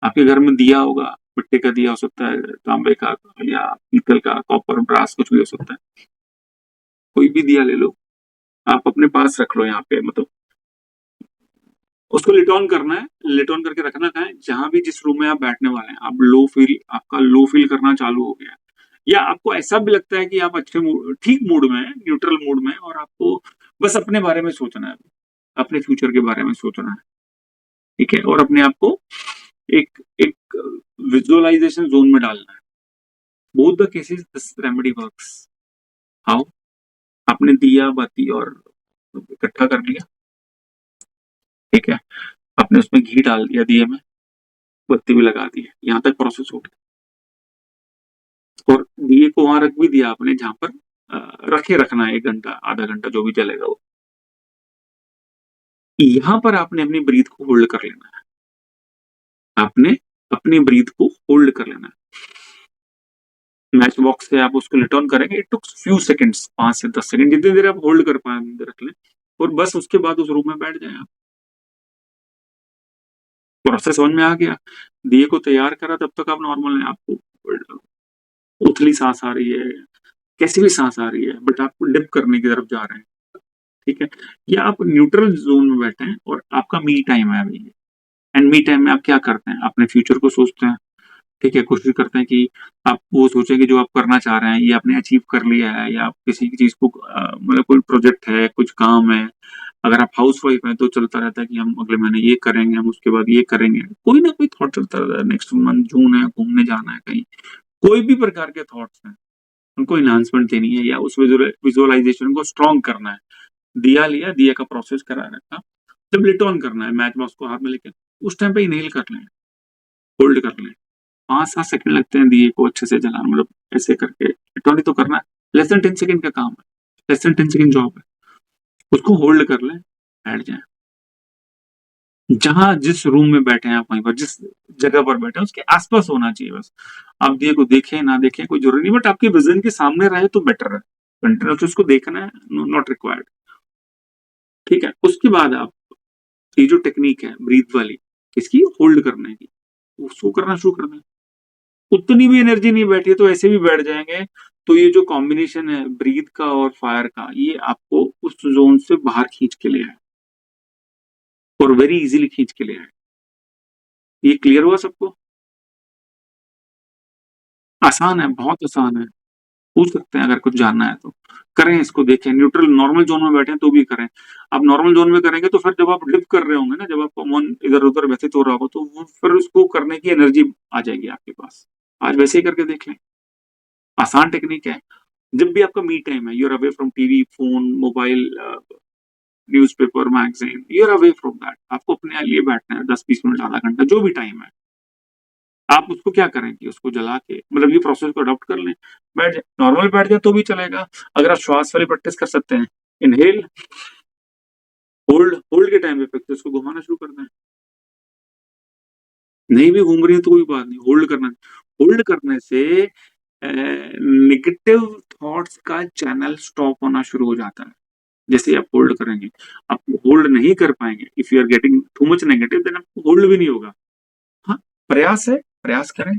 S1: आपके घर में दिया होगा, मिट्टी का दिया हो सकता है, तांबे का या पीतल का, कॉपर, ब्रास, कुछ भी हो सकता है। कोई भी दिया ले लो, आप अपने पास रख लो, यहाँ पे मतलब उसको लिट ऑन करना है। लिट ऑन करके रखना कहाँ है? जहां भी जिस रूम में आप बैठने वाले हैं, आप आपका लो फील करना चालू हो गया है, या आपको ऐसा भी लगता है कि आप अच्छे मूड, ठीक मूड में है, न्यूट्रल मूड में है, और आपको बस अपने बारे में सोचना है, अपने फ्यूचर के बारे में सोचना है, ठीक है। और अपने आप को एक एक विजुअलाइजेशन जोन में डालना है। Both the cases this remedy works. How? आपने दिया बाती और इकट्ठा कर लिया, ठीक है, आपने उसमें घी डाल दिया, दिए में बत्ती भी लगा दी है, यहाँ तक प्रोसेस हो गया, और दिए को वहां रख भी दिया आपने जहां पर रखे रखना है 1 घंटा, आधा घंटा, जो भी चलेगा वो। यहाँ पर आपने अपनी ब्रीथ को होल्ड कर लेना है, आपने अपनी ब्रीथ को होल्ड कर लेना है। मैच बॉक्स से आप उसको लिट ऑन करेंगे, इट टुक्स फ्यू सेकंड्स, 5 से 10 सेकंड, जितनी देर आप होल्ड कर पाए उतनी देर रख लें, और बस उसके बाद उस रूम में बैठ जाए आप। प्रोसेस समझ में आ गया? दिए को तैयार करा तब तक आप नॉर्मल हैं, आपको उथली सांस आ रही है, कैसी भी सांस आ रही है, बट आप डिप करने की तरफ जा रहे हैं, ठीक है, या आप न्यूट्रल जोन में बैठे हैं और आपका मी टाइम है अभी। एंड मी टाइम में आप क्या करते हैं? अपने फ्यूचर को सोचते हैं, ठीक है, कोशिश करते हैं कि आप वो सोचें कि जो आप करना चाह रहे हैं ये आपने अचीव कर लिया है, या आप किसी चीज को मतलब कोई प्रोजेक्ट है, कुछ काम है। अगर आप हाउस वाइफ हैं तो चलता रहता है कि हम अगले महीने ये करेंगे, हम उसके बाद ये करेंगे, कोई ना कोई थॉट चलता रहता है। नेक्स्ट मंथ जून है, घूमने जाना है कहीं, कोई भी प्रकार के थॉट्स हैं, उनको इन्हांसमेंट देनी है या उस विजुअलाइजेशन को स्ट्रॉन्ग करना है। दिया लिया, दिया का प्रोसेस करा रखा, जब लिट ऑन करना है मैच बॉक्स को हाथ में लेके, उस टाइम पे इनहेल कर लें, होल्ड कर लें, 5-7 सेकंड लगते हैं दिए को अच्छे से जलाना, मतलब ऐसे करके लिट ऑन ही तो करना है, लेस देन 10 सेकंड का काम है, लेस देन 10 सेकंड जॉब है, उसको होल्ड कर लें, बैठ जाए। जहां जिस रूम में बैठे हैं आप, वहीं पर जिस जगह पर बैठे हैं उसके आसपास होना चाहिए बस। आप दिए को देखें ना देखें कोई जरूरी नहीं, बट आपके विजन के सामने रहे तो बेटर है। कंटिन्यूस उसको देखना है, नॉट रिक्वायर्ड, ठीक है। उसके बाद आप ये जो टेक्निक है ब्रीथ वाली, इसकी होल्ड करने की, उसको करना शुरू कर दें। उतनी भी एनर्जी नहीं बैठी है तो ऐसे भी बैठ जाएंगे, तो ये जो कॉम्बिनेशन है ब्रीथ का और फायर का, ये आपको उस जोन से बाहर खींच के ले आए, और वेरी इजीली खींच के ले आए। ये क्लियर हुआ सबको? आसान है, बहुत आसान है, पूछ सकते हैं अगर कुछ जानना है तो। करें इसको, देखें, न्यूट्रल नॉर्मल जोन में बैठे हैं तो भी करें। आप नॉर्मल जोन में करेंगे तो फिर जब आप डिप कर रहे होंगे ना, जब आपका मन इधर उधर व्यथित हो रहा होगा, तो वो फिर उसको करने की एनर्जी आ जाएगी आपके पास। आज वैसे ही करके देख लें, आसान टेक्निक है। जब भी आपका मी टाइम है, you're away from TV, phone, mobile, newspaper, magazine, you're away from that, आपको अपने लिए बैठना है 10-20 मिनट, आधा घंटा, जो भी टाइम है। आप उसको क्या करें कि उसको जला के, मतलब ये प्रोसेस को अडॉप्ट कर लें, बैठ जाए, नॉर्मल बैठ जाए तो भी चलेगा। अगर आप श्वास वाली प्रैक्टिस कर सकते हैं, इनहेल, होल्ड, होल्ड के टाइम पे प्रैक्टिस को घुमाना शुरू कर दें। नहीं भी घूम रही है तो कोई बात नहीं, होल्ड करना। होल्ड करने से नेगेटिव थॉट्स का चैनल स्टॉप होना शुरू हो जाता है। जैसे आप होल्ड करेंगे, आप होल्ड नहीं कर पाएंगे, if you are getting too much negative, then आपको होल्ड भी नहीं होगा। हाँ, प्रयास है, प्रयास करें,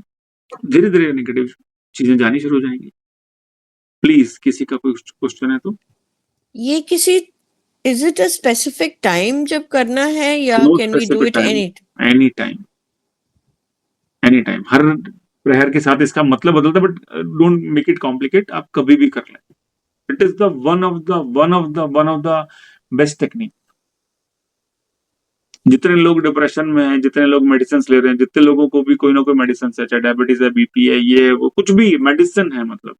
S1: धीरे धीरे नेगेटिव चीजें जानी शुरू हो जाएंगी। प्लीज, किसी का कोई क्वेश्चन है तो।
S2: ये किसी is it a specific time जब करना है, या
S1: no
S2: can we do
S1: specific
S2: it
S1: time,
S2: any?
S1: Any time, any time. हर प्रहर के साथ इसका मतलब बदलता है, but don't make it complicate, आप कभी भी कर लें। It is the one of the best technique. जितने लोग डिप्रेशन में हैं, जितने लोग मेडिसिन ले रहे हैं, जितने लोगों को भी कोई ना कोई मेडिसिन है, चाहे डायबिटीज है, बीपी है, ये वो कुछ भी मेडिसिन है, मतलब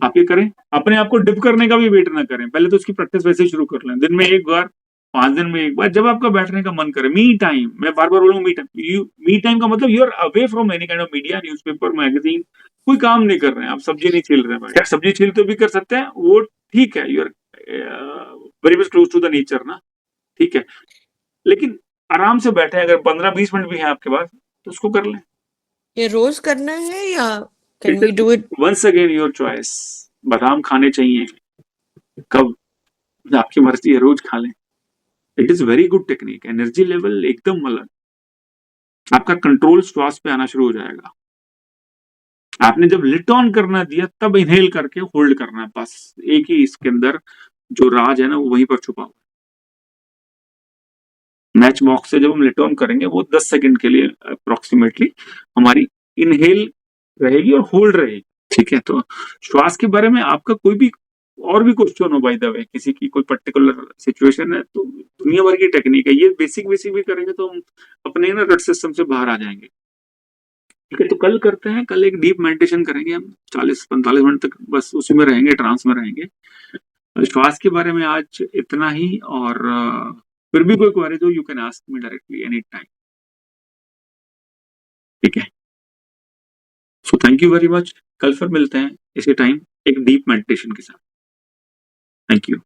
S1: आप ये करें, अपने आप को डिप करने का भी वेट ना करें, पहले तो उसकी प्रैक्टिस वैसे ही शुरू कर लें, दिन में एक बार, 5 दिन में एक बार, जब आपका बैठने का मन करे। मी टाइम, मैं बार बार बोलूंगा मी टाइम। मी टाइम का मतलब you are away from any kind of media, newspaper, magazine, कोई काम नहीं कर रहे हैं आप, सब्जी नहीं छील रहे हैं, सब्जी छील तो भी कर सकते हैं, वो ठीक है, you are very much close to the nature ना, ठीक है, लेकिन आराम से बैठे, अगर 15-20 मिनट भी है आपके पास तो उसको कर लें।
S2: ये रोज करना है या can we do it?
S1: Once again your choice. बादाम खाने चाहिए, कब, आपकी मर्जी है, रोज खा लें। It is very good technique, energy level एकदम अलग, आपका कंट्रोल श्वास पे आना शुरू हो जाएगा। आपने जब लिट ऑन करना दिया तब इनहेल करके होल्ड करना है, बस एक ही इसके अंदर जो राज है ना, वो वहीं पर छुपा हुआ है। मैच बॉक्स से जब हम लिट ऑन करेंगे, वो 10 सेकंड के लिए अप्रोक्सीमेटली हमारी इनहेल रहेगी और होल्ड रहेगी, ठीक है। तो श्वास के बारे में आपका कोई भी और भी क्वेश्चन हो, बाय द वे, किसी की कोई पर्टिकुलर सिचुएशन है, तो दुनिया भर की टेक्निक है, ये बेसिक बेसिक भी करेंगे तो हम अपने ना रट सिस्टम से बाहर आ जाएंगे, ठीक है। तो कल करते हैं, कल एक डीप मेडिटेशन करेंगे हम, 40-45 मिनट तक बस उसी में रहेंगे, ट्रांस में रहेंगे। श्वास के बारे में आज इतना ही, और फिर भी कोई क्वेरीज हो, you can ask me directly any time, ठीक है। So thank you very much. कल फिर मिलते हैं इसी टाइम एक डीप मेडिटेशन के साथ। Thank you.